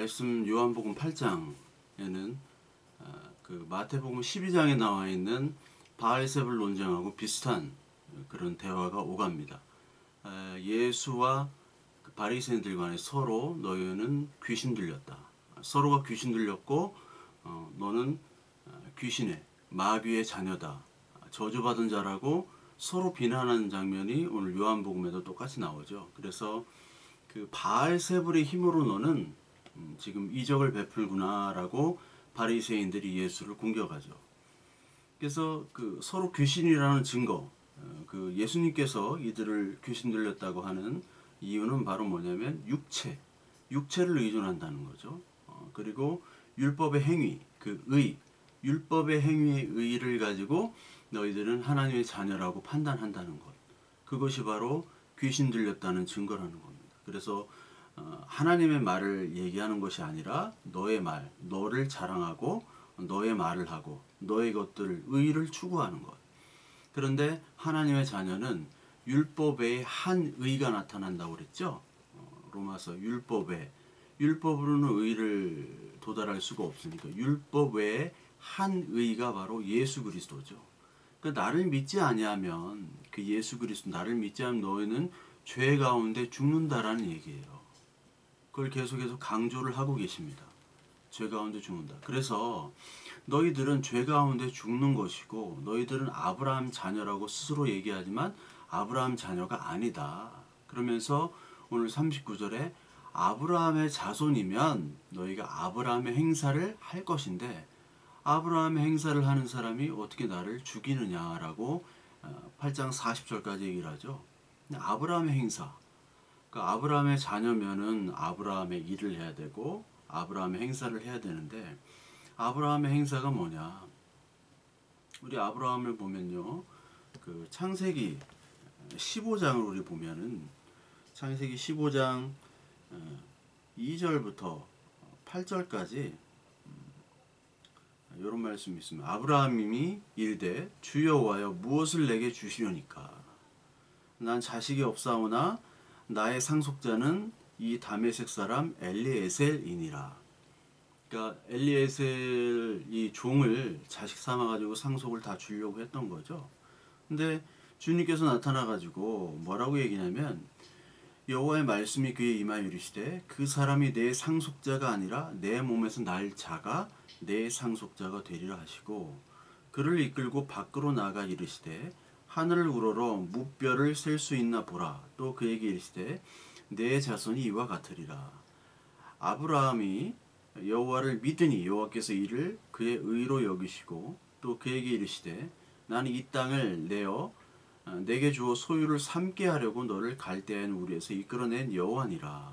말씀 요한복음 8장에는 그 마태복음 12장에 나와 있는 바알세불 논쟁하고 비슷한 그런 대화가 오갑니다. 예수와 그 바리새인들 간에 서로 너희는 귀신 들렸다. 서로가 귀신 들렸고 너는 귀신의 마귀의 자녀다. 저주받은 자라고 서로 비난하는 장면이 오늘 요한복음에도 똑같이 나오죠. 그래서 그 바알세불의 힘으로 너는 지금 이적을 베풀구나 라고 바리새인들이 예수를 공격하죠. 그래서 그 서로 귀신이라는 증거, 그 예수님께서 이들을 귀신 들렸다고 하는 이유는 바로 뭐냐면 육체를 의존한다는 거죠. 그리고 율법의 행위, 그 율법의 행위의 의의를 가지고 너희들은 하나님의 자녀라고 판단한다는 것. 그것이 바로 귀신 들렸다는 증거라는 겁니다. 그래서 하나님의 말을 얘기하는 것이 아니라 너의 말, 너를 자랑하고 너의 말을 하고 너의 것들, 의의를 추구하는 것. 그런데 하나님의 자녀는 율법의 한 의가 나타난다고 그랬죠. 로마서 율법으로는 의를 도달할 수가 없으니까 율법 외에 한 의가 바로 예수 그리스도죠. 그러니까 나를 믿지 아니하면 그 예수 그리스도 나를 믿지 않으면 너희는 죄 가운데 죽는다라는 얘기예요. 그걸 계속해서 강조를 하고 계십니다. 죄 가운데 죽는다. 그래서 너희들은 죄 가운데 죽는 것이고 너희들은 아브라함 자녀라고 스스로 얘기하지만 아브라함 자녀가 아니다. 그러면서 오늘 39절에 아브라함의 자손이면 너희가 아브라함의 행사를 할 것인데 아브라함의 행사를 하는 사람이 어떻게 나를 죽이느냐라고 8장 40절까지 얘기를 하죠. 아브라함의 행사, 그러니까 아브라함의 자녀면은 아브라함의 일을 해야 되고 아브라함의 행사를 해야 되는데 아브라함의 행사가 뭐냐? 우리 아브라함을 보면요, 그 창세기 15장을 우리 보면은 창세기 15장 2절부터 8절까지 이런 말씀이 있습니다. 아브라함이 이르되 주 여호와여 무엇을 내게 주시려니까 난 자식이 없사오나 나의 상속자는 이 다메섹 사람 엘리에셀이니라. 그러니까 엘리에셀 이 종을 자식 삼아 가지고 상속을 다 주려고 했던 거죠. 근데 주님께서 나타나 가지고 뭐라고 얘기냐면 여호와의 말씀이 그에 임하여 이르시되 그 사람이 내 상속자가 아니라 내 몸에서 날 자가 내 상속자가 되리라 하시고 그를 이끌고 밖으로 나가 이르시되 하늘을 우러러 무뼈를 셀 수 있나 보라. 또 그에게 이르시되 내 자손이 이와 같으리라. 아브라함이 여호와를 믿으니 여호와께서 이를 그의 의로 여기시고 또 그에게 이르시되 나는 이 땅을 내어 내게 주어 소유를 삼게 하려고 너를 갈대아인 우리에서 이끌어낸 여호와니라.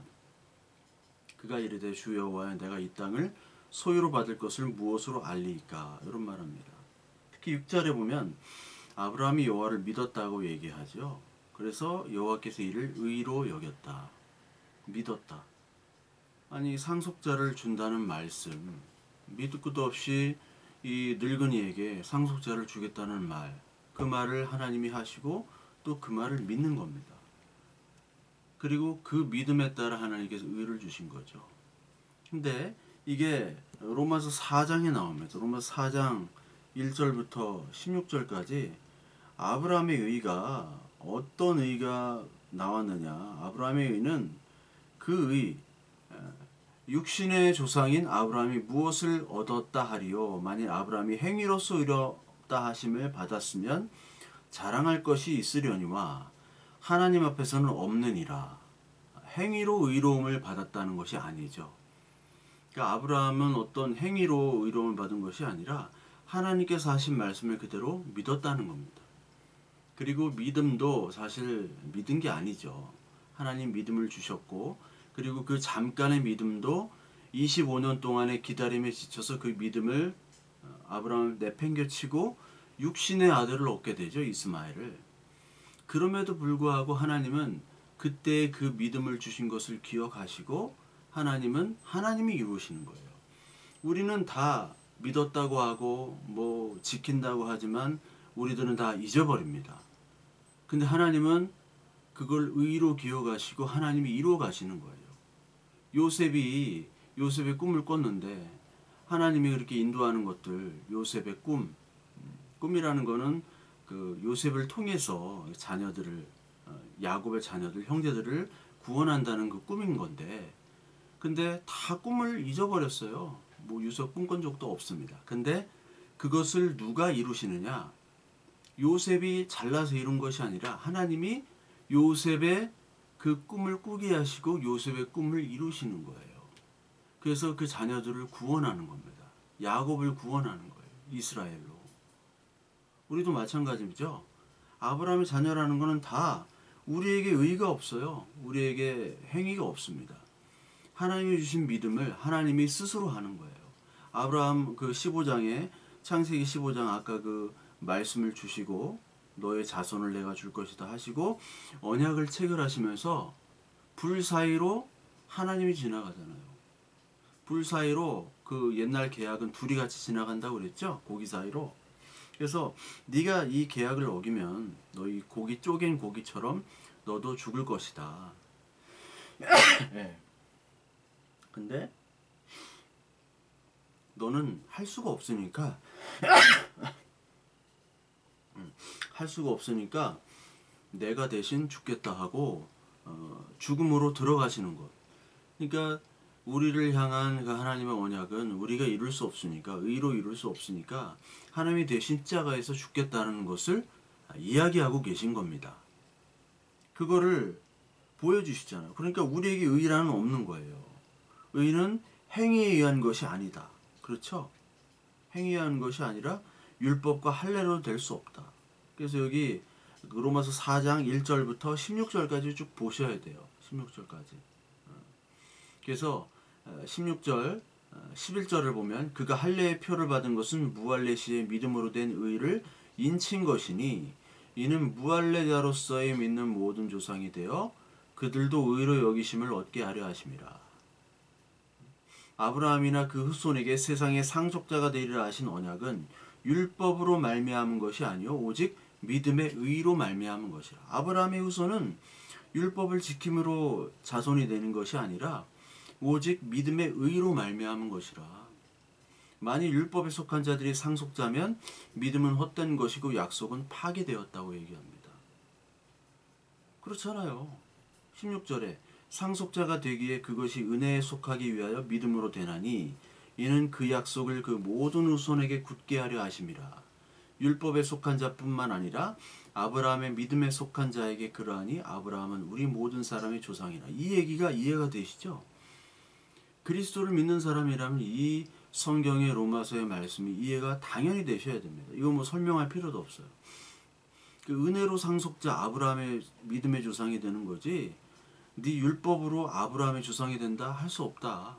그가 이르되 주 여호와여 내가 이 땅을 소유로 받을 것을 무엇으로 알리이까? 이런 말합니다. 특히 6절에 보면 아브라함이 여호와를 믿었다고 얘기하죠. 그래서 여호와께서 이를 의로 여겼다. 믿었다. 아니 상속자를 준다는 말씀, 밑도 끝도 없이 이 늙은이에게 상속자를 주겠다는 말, 그 말을 하나님이 하시고 또 그 말을 믿는 겁니다. 그리고 그 믿음에 따라 하나님께서 의를 주신 거죠. 근데 이게 로마서 4장에 나옵니다. 로마서 4장 1절부터 16절까지 아브라함의 의가 어떤 의가 나왔느냐. 아브라함의 의는 그 의, 육신의 조상인 아브라함이 무엇을 얻었다 하리요. 만일 아브라함이 행위로서 의롭다 하심을 받았으면 자랑할 것이 있으려니와 하나님 앞에서는 없느니라. 행위로 의로움을 받았다는 것이 아니죠. 그러니까 아브라함은 어떤 행위로 의로움을 받은 것이 아니라 하나님께서 하신 말씀을 그대로 믿었다는 겁니다. 그리고 믿음도 사실 믿은 게 아니죠. 하나님 믿음을 주셨고 그리고 그 잠깐의 믿음도 25년 동안의 기다림에 지쳐서 그 믿음을 아브라함을 내팽개치고 육신의 아들을 얻게 되죠. 이스마엘을. 그럼에도 불구하고 하나님은 그때 그 믿음을 주신 것을 기억하시고 하나님은 하나님이 이루시는 거예요. 우리는 다 믿었다고 하고 뭐 지킨다고 하지만 우리들은 다 잊어버립니다. 근데 하나님은 그걸 의로 기억하시고 하나님이 이루어 가시는 거예요. 요셉이 요셉의 꿈을 꿨는데 하나님이 그렇게 인도하는 것들, 요셉의 꿈이라는 거는 그 요셉을 통해서 자녀들을, 야곱의 자녀들, 형제들을 구원한다는 그 꿈인 건데, 근데 다 꿈을 잊어버렸어요. 뭐 요셉 꿈꾼 적도 없습니다. 근데 그것을 누가 이루시느냐? 요셉이 잘나서 이룬 것이 아니라 하나님이 요셉의 그 꿈을 꾸게 하시고 요셉의 꿈을 이루시는 거예요. 그래서 그 자녀들을 구원하는 겁니다. 야곱을 구원하는 거예요. 이스라엘로. 우리도 마찬가지죠. 아브라함의 자녀라는 것은 다 우리에게 의가 없어요. 우리에게 행위가 없습니다. 하나님이 주신 믿음을 하나님이 스스로 하는 거예요. 아브라함 그 15장에 창세기 15장 아까 그 말씀을 주시고 너의 자손을 내가 줄 것이다 하시고 언약을 체결하시면서 불 사이로 하나님이 지나가잖아요. 불 사이로 그 옛날 계약은 둘이 같이 지나간다고 그랬죠. 고기 사이로. 그래서 네가 이 계약을 어기면 너희 고기 쪼갠 고기처럼 너도 죽을 것이다. 네. 근데 너는 할 수가 없으니까 할 수가 없으니까 내가 대신 죽겠다 하고 죽음으로 들어가시는 것. 그러니까 우리를 향한 그 하나님의 언약은 우리가 이룰 수 없으니까, 의로 이룰 수 없으니까 하나님이 대신 십자가에서 죽겠다는 것을 이야기하고 계신 겁니다. 그거를 보여주시잖아요. 그러니까 우리에게 의라는 없는 거예요. 의는 행위에 의한 것이 아니다. 그렇죠? 행위에 의한 것이 아니라 율법과 할례로 될 수 없다. 그래서 여기 로마서 4장 1절부터 16절까지 쭉 보셔야 돼요. 16절까지. 그래서 16절, 11절을 보면 그가 할례의 표를 받은 것은 무할례 시에 믿음으로 된 의를 인친 것이니 이는 무할례자로서의 믿는 모든 조상이 되어 그들도 의로 여기심을 얻게 하려 하심이라. 아브라함이나 그 후손에게 세상의 상속자가 되리라 하신 언약은 율법으로 말미암은 것이 아니요 오직 믿음의 의로 말미암은 것이라. 아브라함의 후손은 율법을 지킴으로 자손이 되는 것이 아니라 오직 믿음의 의로 말미암은 것이라. 만일 율법에 속한 자들이 상속자면 믿음은 헛된 것이고 약속은 파기되었다고 얘기합니다. 그렇잖아요. 16절에 상속자가 되기에 그것이 은혜에 속하기 위하여 믿음으로 되나니 이는 그 약속을 그 모든 후손에게 굳게 하려 하심이라. 율법에 속한 자뿐만 아니라 아브라함의 믿음에 속한 자에게 그러하니 아브라함은 우리 모든 사람의 조상이라. 이 얘기가 이해가 되시죠? 그리스도를 믿는 사람이라면 이 성경의 로마서의 말씀이 이해가 당연히 되셔야 됩니다. 이거 뭐 설명할 필요도 없어요. 그 은혜로 상속자 아브라함의 믿음의 조상이 되는 거지 네 율법으로 아브라함의 조상이 된다 할 수 없다.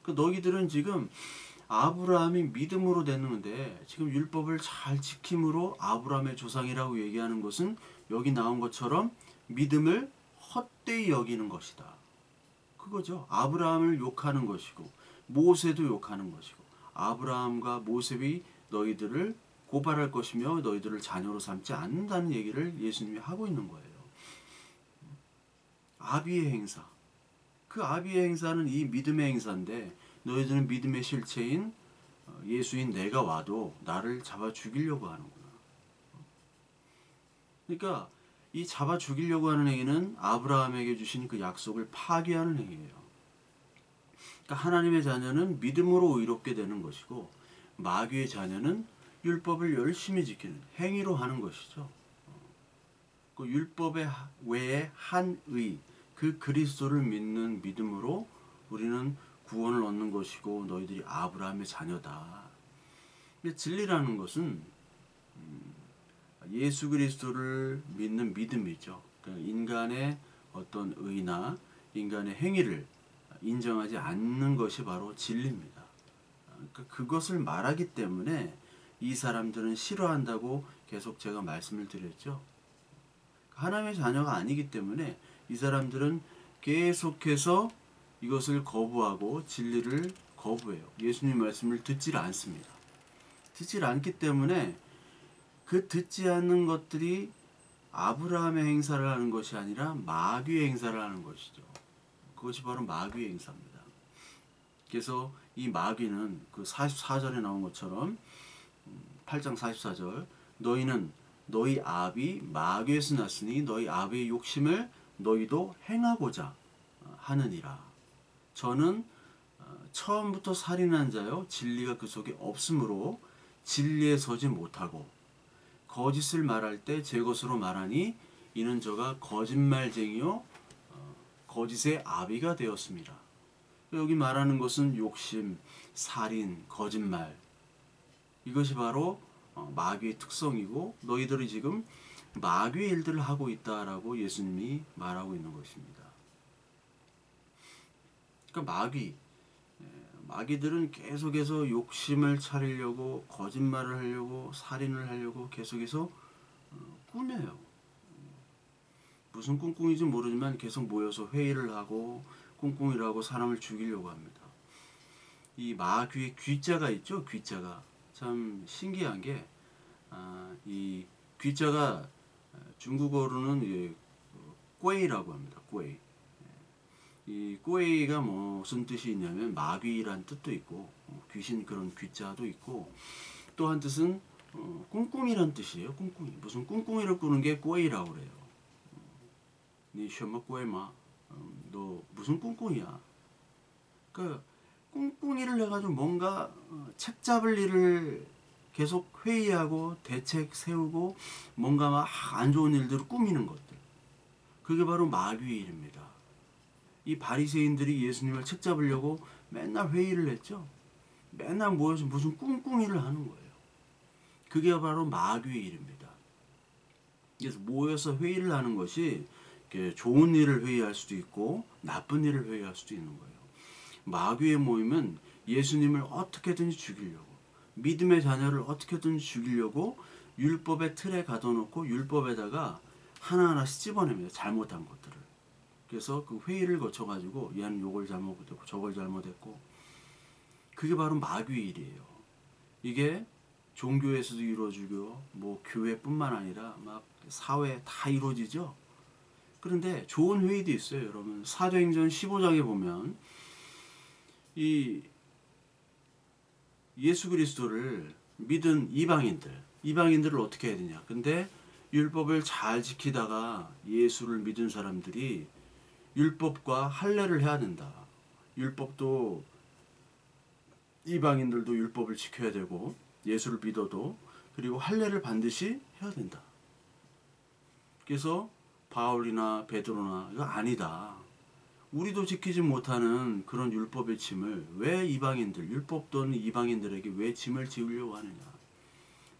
그 너희들은 지금 아브라함이 믿음으로 되는데 지금 율법을 잘 지킴으로 아브라함의 조상이라고 얘기하는 것은 여기 나온 것처럼 믿음을 헛되이 여기는 것이다. 그거죠. 아브라함을 욕하는 것이고 모세도 욕하는 것이고 아브라함과 모세이 너희들을 고발할 것이며 너희들을 자녀로 삼지 않는다는 얘기를 예수님이 하고 있는 거예요. 아비의 행사. 그 아비의 행사는 이 믿음의 행사인데 너희들은 믿음의 실체인 예수인 내가 와도 나를 잡아 죽이려고 하는구나. 그러니까 이 잡아 죽이려고 하는 행위는 아브라함에게 주신 그 약속을 파기하는 행위예요. 그러니까 하나님의 자녀는 믿음으로 의롭게 되는 것이고 마귀의 자녀는 율법을 열심히 지키는 행위로 하는 것이죠. 그 율법의 외에 한 의, 그 그리스도를 믿는 믿음으로 우리는 구원을 얻는 것이고 너희들이 아브라함의 자녀다. 진리라는 것은 예수 그리스도를 믿는 믿음이죠. 그러니까 인간의 어떤 의나 인간의 행위를 인정하지 않는 것이 바로 진리입니다. 그러니까 그것을 말하기 때문에 이 사람들은 싫어한다고 계속 제가 말씀을 드렸죠. 하나님의 자녀가 아니기 때문에 이 사람들은 계속해서 이것을 거부하고 진리를 거부해요. 예수님 말씀을 듣질 않습니다. 듣질 않기 때문에 그 듣지 않는 것들이 아브라함의 행사를 하는 것이 아니라 마귀의 행사를 하는 것이죠. 그것이 바로 마귀의 행사입니다. 그래서 이 마귀는 그 44절에 나온 것처럼 8장 44절 너희는 너희 아비 마귀에서 났으니 너희 아비의 욕심을 너희도 행하고자 하느니라. 저는 처음부터 살인한 자요 진리가 그 속에 없으므로 진리에 서지 못하고 거짓을 말할 때 제 것으로 말하니 이는 저가 거짓말쟁이요 거짓의 아비가 되었습니다. 여기 말하는 것은 욕심, 살인, 거짓말 이것이 바로 마귀의 특성이고 너희들이 지금 마귀의 일들을 하고 있다라고 예수님이 말하고 있는 것입니다. 그러니까 마귀들은 계속해서 욕심을 차리려고 거짓말을 하려고 살인을 하려고 계속해서 꾸며요. 무슨 꿍꿍인지 모르지만 계속 모여서 회의를 하고 꿍꿍이라고 사람을 죽이려고 합니다. 이 마귀의 귀자가 있죠. 귀자가 참 신기한 게 이 귀자가 중국어로는 꾀이라고 합니다. 꾀. 이 꾀이가 무슨 뜻이 있냐면 마귀란 뜻도 있고 귀신 그런 귀자도 있고 또 한 뜻은 꿍꿍이란 뜻이에요. 꿍꿍이. 무슨 꿍꿍이를 꾸는 게 꾀이라고 그래요. 니 셔머 꾀마. 너 무슨 꿍꿍이야. 그러니까 꿍꿍이를 해가지고 뭔가 책 잡을 일을 계속 회의하고 대책 세우고 뭔가 막 안 좋은 일들을 꾸미는 것들. 그게 바로 마귀의 일입니다. 이 바리새인들이 예수님을 책 잡으려고 맨날 회의를 했죠. 맨날 모여서 무슨 꿍꿍이를 하는 거예요. 그게 바로 마귀의 일입니다. 그래서 모여서 회의를 하는 것이 좋은 일을 회의할 수도 있고 나쁜 일을 회의할 수도 있는 거예요. 마귀의 모임은 예수님을 어떻게든지 죽이려고 믿음의 자녀를 어떻게든지 죽이려고 율법의 틀에 가둬놓고 율법에다가 하나하나씩 찝어냅니다. 잘못한 것들을. 그래서 그 회의를 거쳐가지고 얘는 요걸 잘못했고 저걸 잘못했고 그게 바로 마귀의 일이에요. 이게 종교에서도 이루어지고 뭐 교회뿐만 아니라 막 사회에 다 이루어지죠. 그런데 좋은 회의도 있어요. 여러분 사도행전 15장에 보면 이 예수 그리스도를 믿은 이방인들을 어떻게 해야 되냐. 근데 율법을 잘 지키다가 예수를 믿은 사람들이 율법과 할례를 해야 된다. 율법도 이방인들도 율법을 지켜야 되고 예수를 믿어도 그리고 할례를 반드시 해야 된다. 그래서 바울이나 베드로나 이거 아니다. 우리도 지키지 못하는 그런 율법의 짐을 왜 이방인들, 율법 또는 이방인들에게 왜 짐을 지우려고 하느냐.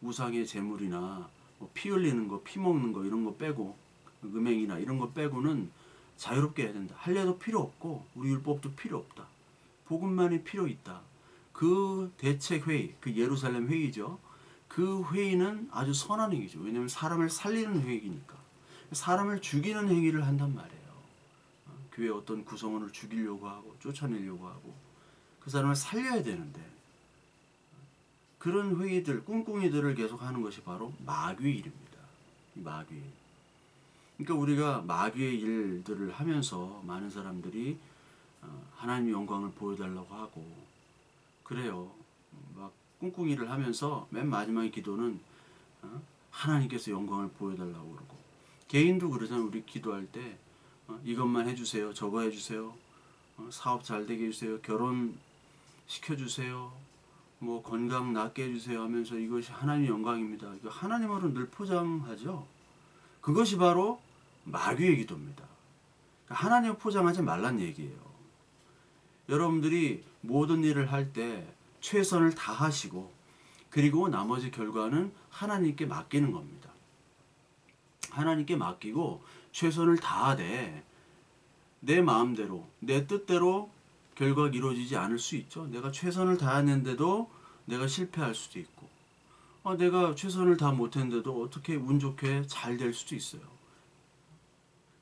우상의 제물이나 피 흘리는 거, 피 먹는 거 이런 거 빼고 음행이나 이런 거 빼고는 자유롭게 해야 된다. 할례도 필요 없고 우리 율법도 필요 없다. 복음만이 필요 있다. 그 대책 회의, 그 예루살렘 회의죠. 그 회의는 아주 선한 행위죠. 왜냐하면 사람을 살리는 회의니까. 사람을 죽이는 행위를 한단 말이에요. 교회 어떤 구성원을 죽이려고 하고 쫓아내려고 하고 그 사람을 살려야 되는데 그런 회의들, 꿍꿍이들을 계속 하는 것이 바로 마귀의 일입니다. 마귀의 일. 그러니까 우리가 마귀의 일들을 하면서 많은 사람들이 하나님의 영광을 보여달라고 하고 그래요. 막 꿍꿍이를 하면서 맨 마지막에 기도는 하나님께서 영광을 보여달라고 그러고 개인도 그러잖아요. 우리 기도할 때 이것만 해주세요. 저거 해주세요. 사업 잘 되게 해주세요. 결혼 시켜주세요. 뭐 건강 낫게 해주세요 하면서 이것이 하나님의 영광입니다. 이거 하나님으로 늘 포장하죠. 그것이 바로 마귀의 기도입니다. 하나님을 포장하지 말란 얘기예요. 여러분들이 모든 일을 할 때 최선을 다하시고 그리고 나머지 결과는 하나님께 맡기는 겁니다. 하나님께 맡기고 최선을 다하되 내 마음대로 내 뜻대로 결과가 이루어지지 않을 수 있죠. 내가 최선을 다했는데도 내가 실패할 수도 있고 내가 최선을 다 못했는데도 어떻게 운 좋게 잘 될 수도 있어요.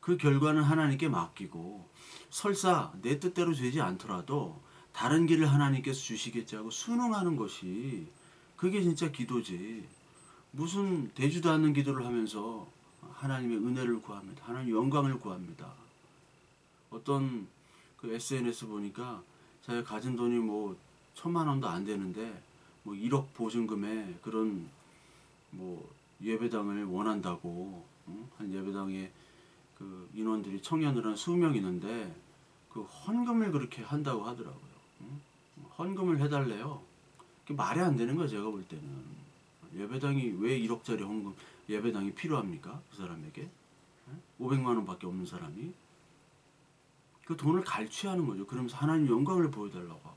그 결과는 하나님께 맡기고 설사 내 뜻대로 되지 않더라도 다른 길을 하나님께서 주시겠지 하고 순응하는 것이 그게 진짜 기도지. 무슨 되지도 않는 기도를 하면서 하나님의 은혜를 구합니다. 하나님의 영광을 구합니다. 어떤 그 SNS 보니까 자기가 가진 돈이 뭐 1,000만 원도 안 되는데 뭐 1억 보증금에 그런 뭐 예배당을 원한다고, 한 예배당에 그 인원들이 청년들 한 수명 있는데 그 헌금을 그렇게 한다고 하더라고요. 헌금을 해달래요. 그게 말이 안 되는 거예요. 제가 볼 때는 예배당이 왜 1억짜리 헌금 예배당이 필요합니까? 그 사람에게 500만 원밖에 없는 사람이 그 돈을 갈취하는 거죠. 그러면서 하나님 영광을 보여달라고 하고.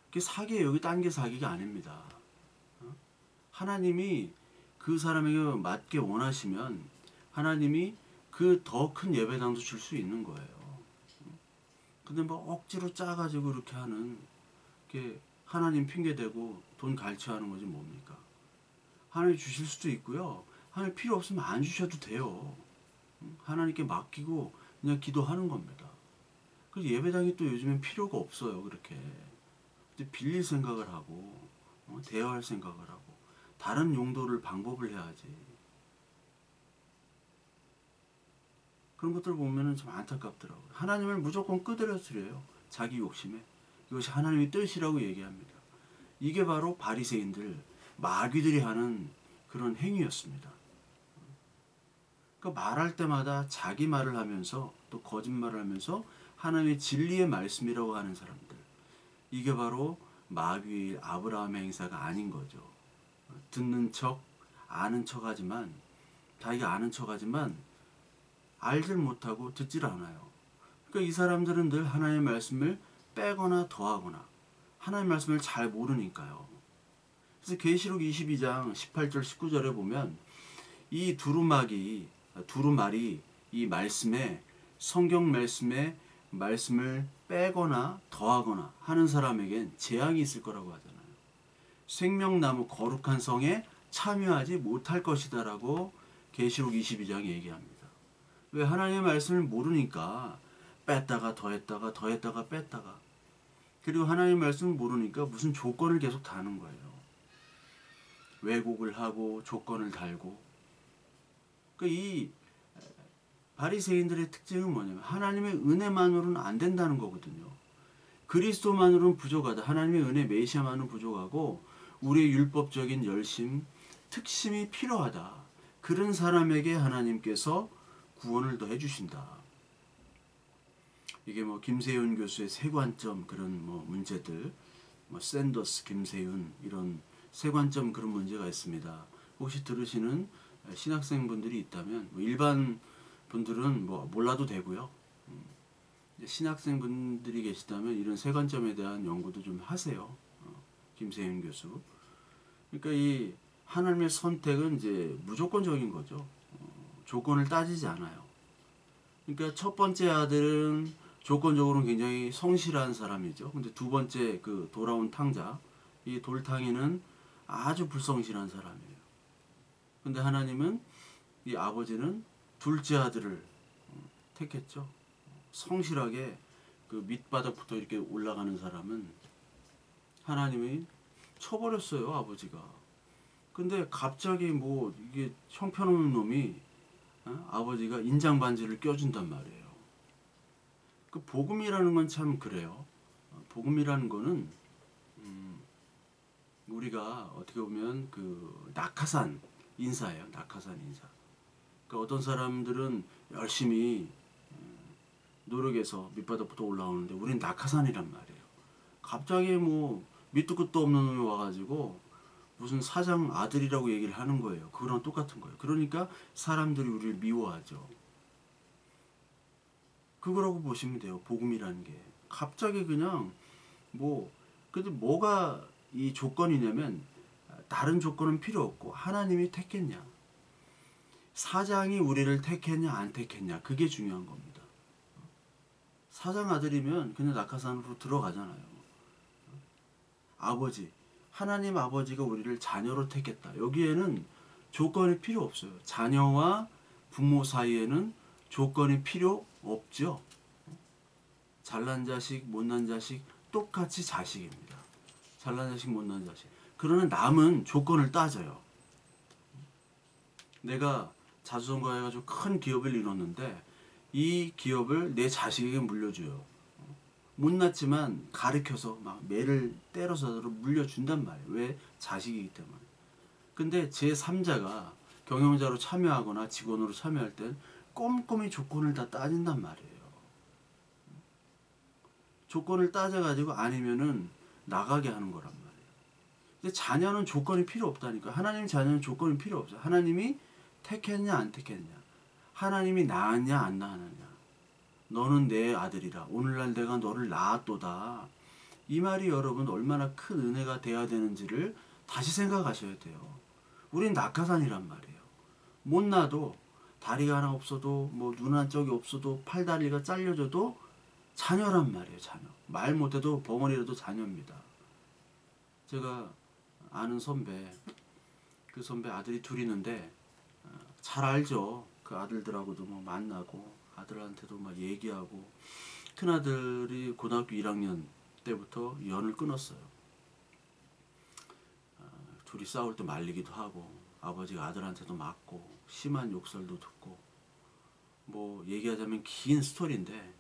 그게 사기예요. 여기 딴 게 사기가 아닙니다. 하나님이 그 사람에게 맞게 원하시면 하나님이 그 더 큰 예배당도 줄 수 있는 거예요. 근데 뭐 억지로 짜가지고 이렇게 하는 게 하나님 핑계대고 돈 갈취하는 거지 뭡니까? 하나님 주실 수도 있고요. 하나님 필요 없으면 안 주셔도 돼요. 하나님께 맡기고 그냥 기도하는 겁니다. 그래서 예배당이 또 요즘엔 필요가 없어요. 그렇게 빌릴 생각을 하고 대여할 생각을 하고 다른 용도를 방법을 해야지. 그런 것들을 보면은 좀 안타깝더라고요. 하나님을 무조건 끄드러뜨려요. 자기 욕심에. 이것이 하나님의 뜻이라고 얘기합니다. 이게 바로 바리새인들, 마귀들이 하는 그런 행위였습니다. 그러니까 말할 때마다 자기 말을 하면서 또 거짓말을 하면서 하나님의 진리의 말씀이라고 하는 사람들. 이게 바로 마귀의 아브라함의 행사가 아닌 거죠. 듣는 척, 아는 척 하지만, 자기가 아는 척 하지만 알질 못하고 듣질 않아요. 그러니까 이 사람들은 늘 하나님의 말씀을 빼거나 더하거나 하나님의 말씀을 잘 모르니까요. 그래서 계시록 22장 18절 19절에 보면 이 두루마리 이 말씀에 성경 말씀에 말씀을 빼거나 더하거나 하는 사람에겐 재앙이 있을 거라고 하잖아요. 생명나무 거룩한 성에 참여하지 못할 것이다 라고 계시록 22장에 얘기합니다. 왜? 하나님의 말씀을 모르니까 뺐다가 더했다가 더했다가 뺐다가, 그리고 하나님의 말씀을 모르니까 무슨 조건을 계속 다는 거예요. 왜곡을 하고 조건을 달고. 그러니까 이 바리새인들의 특징은 뭐냐면 하나님의 은혜만으로는 안 된다는 거거든요. 그리스도만으로는 부족하다. 하나님의 은혜 메시아만은 부족하고 우리의 율법적인 열심, 특심이 필요하다. 그런 사람에게 하나님께서 구원을 더 해주신다. 이게 뭐 김세윤 교수의 세관점 그런 뭐 문제들, 뭐 샌더스, 김세윤 이런 세관점 그런 문제가 있습니다. 혹시 들으시는 신학생분들이 있다면 뭐 일반 분들은 뭐 몰라도 되고요. 신학생분들이 계시다면 이런 세관점에 대한 연구도 좀 하세요. 김세윤 교수. 그러니까 이 하나님의 선택은 이제 무조건적인 거죠. 조건을 따지지 않아요. 그러니까 첫 번째 아들은 조건적으로는 굉장히 성실한 사람이죠. 근데 두 번째 그 돌아온 탕자, 이 돌탕이는 아주 불성실한 사람이에요. 근데 하나님은 이 아버지는 둘째 아들을 택했죠. 성실하게 그 밑바닥부터 이렇게 올라가는 사람은 하나님이 쳐버렸어요, 아버지가. 근데 갑자기 뭐 이게 형편없는 놈이 아버지가 인장 반지를 껴준단 말이에요. 그 복음이라는 건 참 그래요. 복음이라는 거는 우리가 어떻게 보면 그 낙하산 인사예요. 낙하산 인사. 그러니까 어떤 사람들은 열심히 노력해서 밑바닥부터 올라오는데 우린 낙하산이란 말이에요. 갑자기 뭐 밑도 끝도 없는 놈이 와가지고 무슨 사장 아들이라고 얘기를 하는 거예요. 그거랑 똑같은 거예요. 그러니까 사람들이 우리를 미워하죠. 그거라고 보시면 돼요. 복음이라는 게. 갑자기 그냥 뭐 근데 뭐가 이 조건이냐면 다른 조건은 필요 없고 하나님이 택했냐. 사장이 우리를 택했냐 안 택했냐. 그게 중요한 겁니다. 사장 아들이면 그냥 낙하산으로 들어가잖아요. 아버지. 하나님 아버지가 우리를 자녀로 택했다. 여기에는 조건이 필요 없어요. 자녀와 부모 사이에는 조건이 필요 없죠. 잘난 자식, 못난 자식 똑같이 자식입니다. 잘난 자식, 못난 자식. 그러나 남은 조건을 따져요. 내가 자수성가해가지고 큰 기업을 이뤘는데 이 기업을 내 자식에게 물려줘요. 못났지만 가르쳐서 막 매를 때려서 물려준단 말이에요. 왜? 자식이기 때문에. 근데 제3자가 경영자로 참여하거나 직원으로 참여할 땐 꼼꼼히 조건을 다 따진단 말이에요. 조건을 따져가지고 아니면은 나가게 하는 거란 말이에요. 근데 자녀는 조건이 필요 없다니까. 하나님 자녀는 조건이 필요 없어요. 하나님이 택했냐 안 택했냐, 하나님이 낳았냐 안 낳았느냐, 너는 내 아들이라 오늘날 내가 너를 낳았도다. 이 말이 여러분 얼마나 큰 은혜가 돼야 되는지를 다시 생각하셔야 돼요. 우린 낙하산이란 말이에요. 못 나도, 다리가 하나 없어도, 뭐 눈 한쪽이 없어도, 팔다리가 잘려져도 자녀란 말이에요. 자녀. 말 못해도 벙어리라도 자녀입니다. 제가 아는 선배, 그 선배 아들이 둘 있는데 잘 알죠. 그 아들들하고도 뭐 만나고 아들한테도 막 얘기하고. 큰아들이 고등학교 1학년 때부터 연을 끊었어요. 둘이 싸울 때 말리기도 하고 아버지가 아들한테도 맞고 심한 욕설도 듣고, 뭐 얘기하자면 긴 스토리인데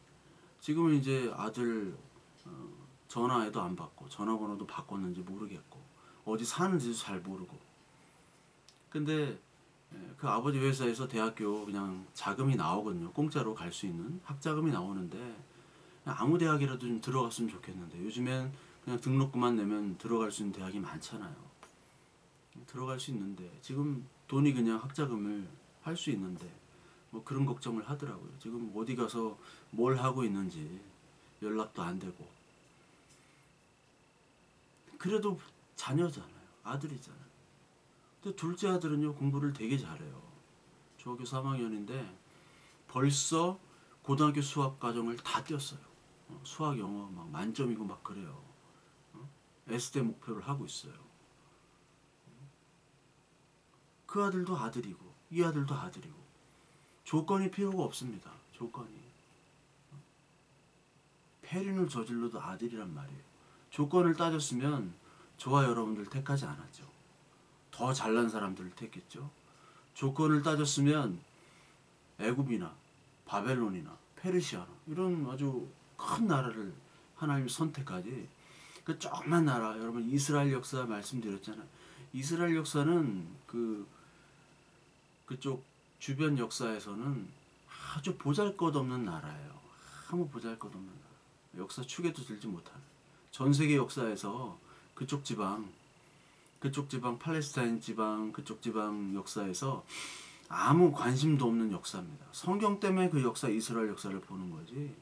지금은 이제 아들 전화에도 안 받고 전화번호도 바꿨는지 모르겠고 어디 사는지도 잘 모르고. 근데 그 아버지 회사에서 대학교 그냥 자금이 나오거든요. 공짜로 갈 수 있는 학자금이 나오는데 그냥 아무 대학이라도 좀 들어갔으면 좋겠는데, 요즘엔 그냥 등록금만 내면 들어갈 수 있는 대학이 많잖아요. 들어갈 수 있는데 지금 돈이 그냥 학자금을 할 수 있는데 뭐 그런 걱정을 하더라고요. 지금 어디 가서 뭘 하고 있는지 연락도 안 되고. 그래도 자녀잖아요. 아들이잖아요. 근데 둘째 아들은요 공부를 되게 잘해요. 중학교 3학년인데 벌써 고등학교 수학 과정을 다 띄었어요. 수학 영어 막 만점이고 막 그래요. S대 목표를 하고 있어요. 그 아들도 아들이고 이 아들도 아들이고 조건이 필요가 없습니다. 조건이. 폐륜을 저질러도 아들이란 말이에요. 조건을 따졌으면 저와 여러분들 택하지 않았죠. 더 잘난 사람들을 택했죠. 조건을 따졌으면 애굽이나 바벨론이나 페르시아나 이런 아주 큰 나라를 하나님이 선택하지. 그 조그만 나라, 여러분 이스라엘 역사 말씀드렸잖아요. 이스라엘 역사는 그쪽 주변 역사에서는 아주 보잘것없는 나라예요. 아무 보잘것없는 나라. 역사 축에도 들지 못하는. 전 세계 역사에서 그쪽 지방 팔레스타인 지방, 그쪽 지방 역사에서 아무 관심도 없는 역사입니다. 성경 때문에 그 역사, 이스라엘 역사를 보는 거지,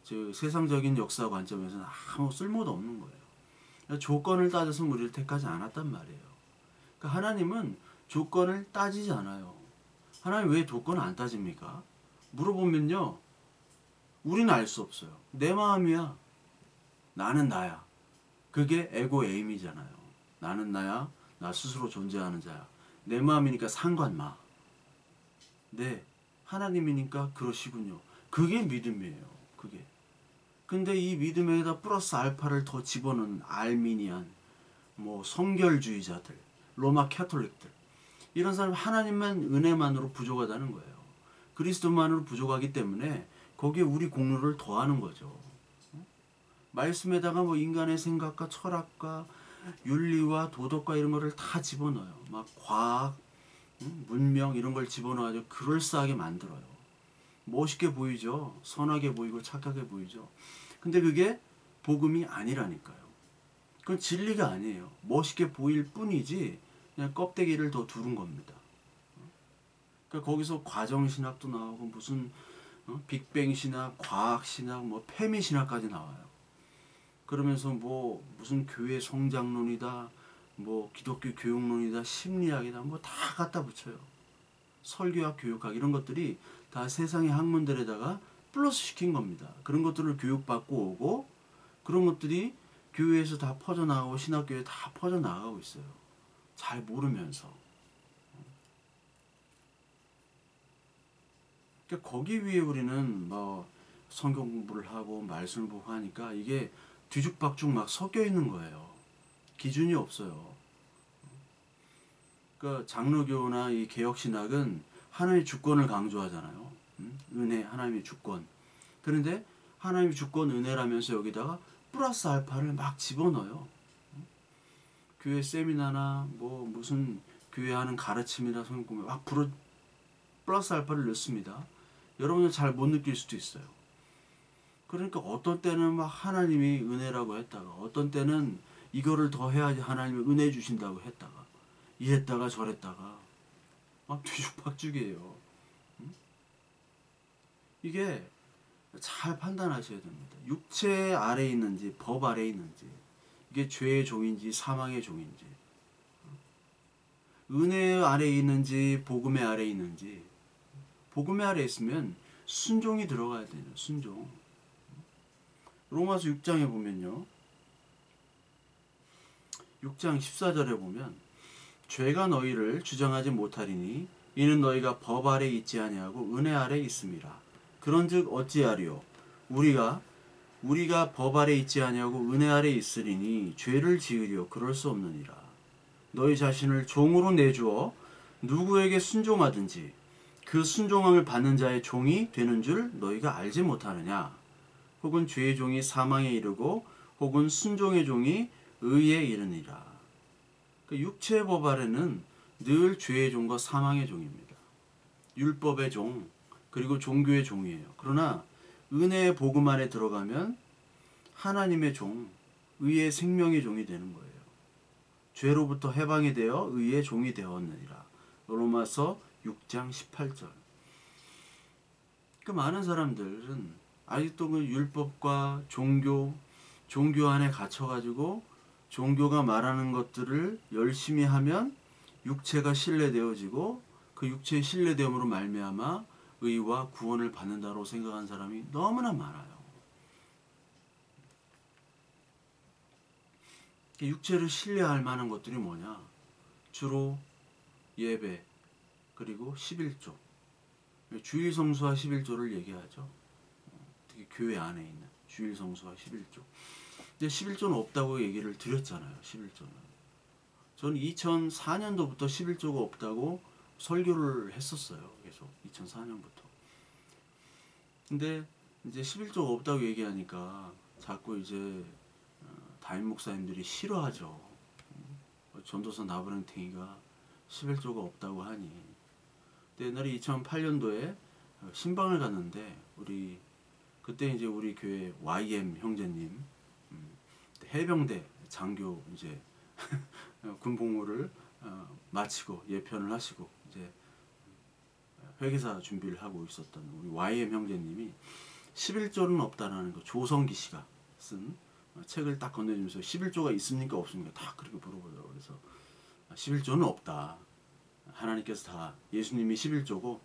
즉 세상적인 역사 관점에서는 아무 쓸모도 없는 거예요. 조건을 따져서 우리를 택하지 않았단 말이에요. 그러니까 하나님은 조건을 따지지 않아요. 하나님 왜 조건을 안 따집니까? 물어보면요, 우리는 알 수 없어요. 내 마음이야. 나는 나야. 그게 에고 에임이잖아요. 나는 나야. 나 스스로 존재하는 자야. 내 마음이니까 상관마. 네, 하나님이니까 그러시군요. 그게 믿음이에요. 그게. 근데 이 믿음에다 플러스 알파를 더 집어넣은 알미니안, 뭐 성결주의자들, 로마 캐톨릭들, 이런 사람 하나님만 은혜만으로 부족하다는 거예요. 그리스도만으로 부족하기 때문에 거기에 우리 공로를 더하는 거죠. 말씀에다가 뭐 인간의 생각과 철학과 윤리와 도덕과 이런 거를 다 집어넣어요. 막 과학, 문명 이런 걸 집어넣어가지고 그럴싸하게 만들어요. 멋있게 보이죠. 선하게 보이고 착하게 보이죠. 근데 그게 복음이 아니라니까요. 그건 진리가 아니에요. 멋있게 보일 뿐이지 그냥 껍데기를 더 두른 겁니다. 그러니까 거기서 과정신학도 나오고 무슨 빅뱅 신학, 과학 신학, 뭐 페미 신학까지 나와요. 그러면서 뭐 무슨 교회 성장론이다, 뭐 기독교 교육론이다, 심리학이다, 뭐 다 갖다 붙여요. 설교학, 교육학 이런 것들이 다 세상의 학문들에다가 플러스 시킨 겁니다. 그런 것들을 교육받고 오고 그런 것들이 교회에서 다 퍼져나가고 신학교에 다 퍼져나가고 있어요. 잘 모르면서. 그러니까 거기 위에 우리는 뭐 성경 공부를 하고 말씀을 보고 하니까 이게 뒤죽박죽 막 섞여 있는 거예요. 기준이 없어요. 그러니까 장로교나 이 개혁신학은 하나님의 주권을 강조하잖아요. 은혜, 하나님의 주권. 그런데 하나님이 주권 은혜라면서 여기다가 플러스 알파를 막 집어넣어요. 교회 세미나나 뭐 무슨 교회 하는 가르침이나 성공에 막 플러스 알파를 넣습니다. 여러분은 잘 못 느낄 수도 있어요. 그러니까 어떤 때는 막 하나님이 은혜라고 했다가 어떤 때는 이거를 더 해야지 하나님이 은혜 주신다고 했다가 이랬다가 저랬다가 막 뒤죽박죽이에요. 이게 잘 판단하셔야 됩니다. 육체 아래에 있는지 법 아래에 있는지 이게 죄의 종인지 사망의 종인지 은혜 아래에 있는지 복음의 아래에 있는지 복음의 아래에 있으면 순종이 들어가야 돼요. 순종. 로마서 6장에 보면요. 6장 14절에 보면 죄가 너희를 주장하지 못하리니 이는 너희가 법 아래 있지 아니하고 은혜 아래 있음이라. 그런즉 어찌하리요 우리가 법 아래 있지 아니하고 은혜 아래 있으리니 죄를 지으리요 그럴 수 없느니라. 너희 자신을 종으로 내주어 누구에게 순종하든지 그 순종함을 받는 자의 종이 되는 줄 너희가 알지 못하느냐. 혹은 죄의 종이 사망에 이르고 혹은 순종의 종이 의에 이르니라. 그 육체의 법 아래는 늘 죄의 종과 사망의 종입니다. 율법의 종 그리고 종교의 종이에요. 그러나 은혜의 복음 안에 들어가면 하나님의 종, 의의 생명의 종이 되는 거예요. 죄로부터 해방이 되어 의의 종이 되었느니라. 로마서 6장 18절. 그 많은 사람들은 아직도 그 율법과 종교 안에 갇혀가지고 종교가 말하는 것들을 열심히 하면 육체가 신뢰되어지고 그 육체의 신뢰됨으로 말미암아 의와 구원을 받는다고 생각하는 사람이 너무나 많아요. 육체를 신뢰할 만한 것들이 뭐냐? 주로 예배 그리고 11조. 주일 성수와 11조를 얘기하죠. 특히 교회 안에 있는 주일 성수와 11조. 근데 11조는 없다고 얘기를 드렸잖아요. 11조는. 저는 2004년도부터 11조가 없다고 설교를 했었어요. 계속 2004년부터. 근데 이제 11조가 없다고 얘기하니까 자꾸 이제 담임 목사님들이 싫어하죠. 전도사 나부랭탱이가 11조가 없다고 하니. 근데 옛날에 2008년도에 신방을 갔는데 그때 이제 우리 교회 YM 형제님 해병대 장교 이제 군복무를 마치고 예편을 하시고 이제 회계사 준비를 하고 있었던 우리 YM 형제님이 11조는 없다라는 거 조성기 씨가 쓴 책을 딱 건네주면서 11조가 있습니까 없습니까 다 그렇게 물어보더라고요. 그래서 11조는 없다. 하나님께서 다 예수님이 11조고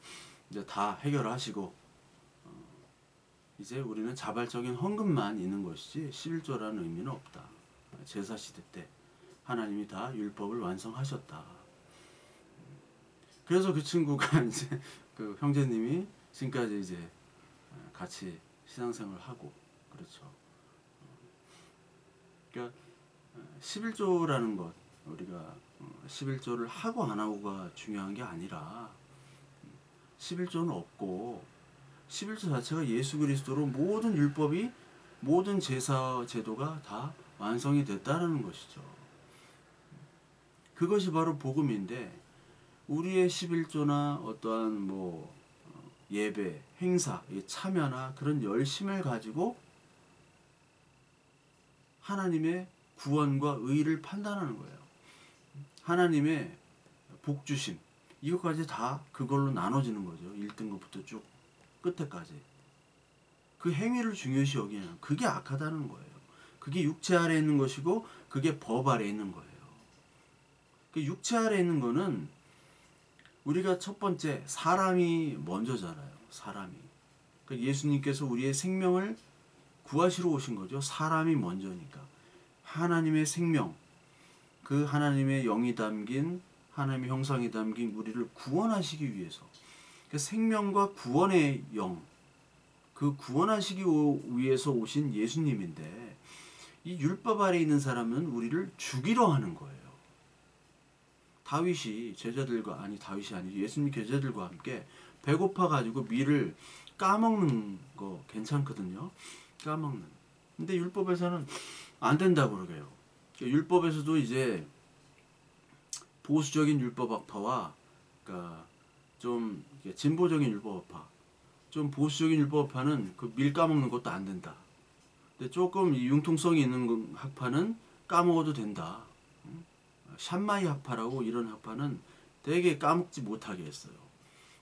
이제 다 해결하시고 이제 우리는 자발적인 헌금만 있는 것이지 11조라는 의미는 없다. 제사시대 때 하나님이 다 율법을 완성하셨다. 그래서 그 친구가 이제 그 형제님이 지금까지 이제 같이 신앙생활을 하고 그렇죠. 그러니까 11조라는 것 우리가 11조를 하고 안 하고가 중요한 게 아니라 11조는 없고 11조 자체가 예수 그리스도로 모든 율법이 모든 제사 제도가 다 완성이 됐다는 것이죠. 그것이 바로 복음인데 우리의 11조나 어떠한 뭐 예배, 행사, 참여나 그런 열심을 가지고 하나님의 구원과 의를 판단하는 거예요. 하나님의 복주심 이것까지 다 그걸로 나눠지는 거죠. 1등급부터 쭉 끝에까지. 그 행위를 중요시 여기는 그게 악하다는 거예요. 그게 육체 아래에 있는 것이고 그게 법 아래에 있는 거예요. 그 육체 아래에 있는 거는 우리가 첫 번째 사람이 먼저잖아요. 사람이. 그 예수님께서 우리의 생명을 구하시러 오신 거죠. 사람이 먼저니까. 하나님의 생명, 그 하나님의 영이 담긴 하나님의 형상이 담긴 우리를 구원하시기 위해서 그 생명과 구원의 영, 그 구원하시기 위해서 오신 예수님인데 이 율법 아래에 있는 사람은 우리를 죽이려 하는 거예요. 다윗이 다윗이 아니죠. 예수님 제자들과 함께 배고파 가지고 밀을 까먹는 거 괜찮거든요. 까먹는. 근데 율법에서는 안 된다고 그러게요. 율법에서도 이제 보수적인 율법학파와 그러니까 좀 진보적인 율법학파, 좀 보수적인 율법학파는 그 밀 까먹는 것도 안 된다. 근데 조금 이 융통성이 있는 학파는 까먹어도 된다. 샴마이 학파라고 이런 학파는 되게 까먹지 못하게 했어요.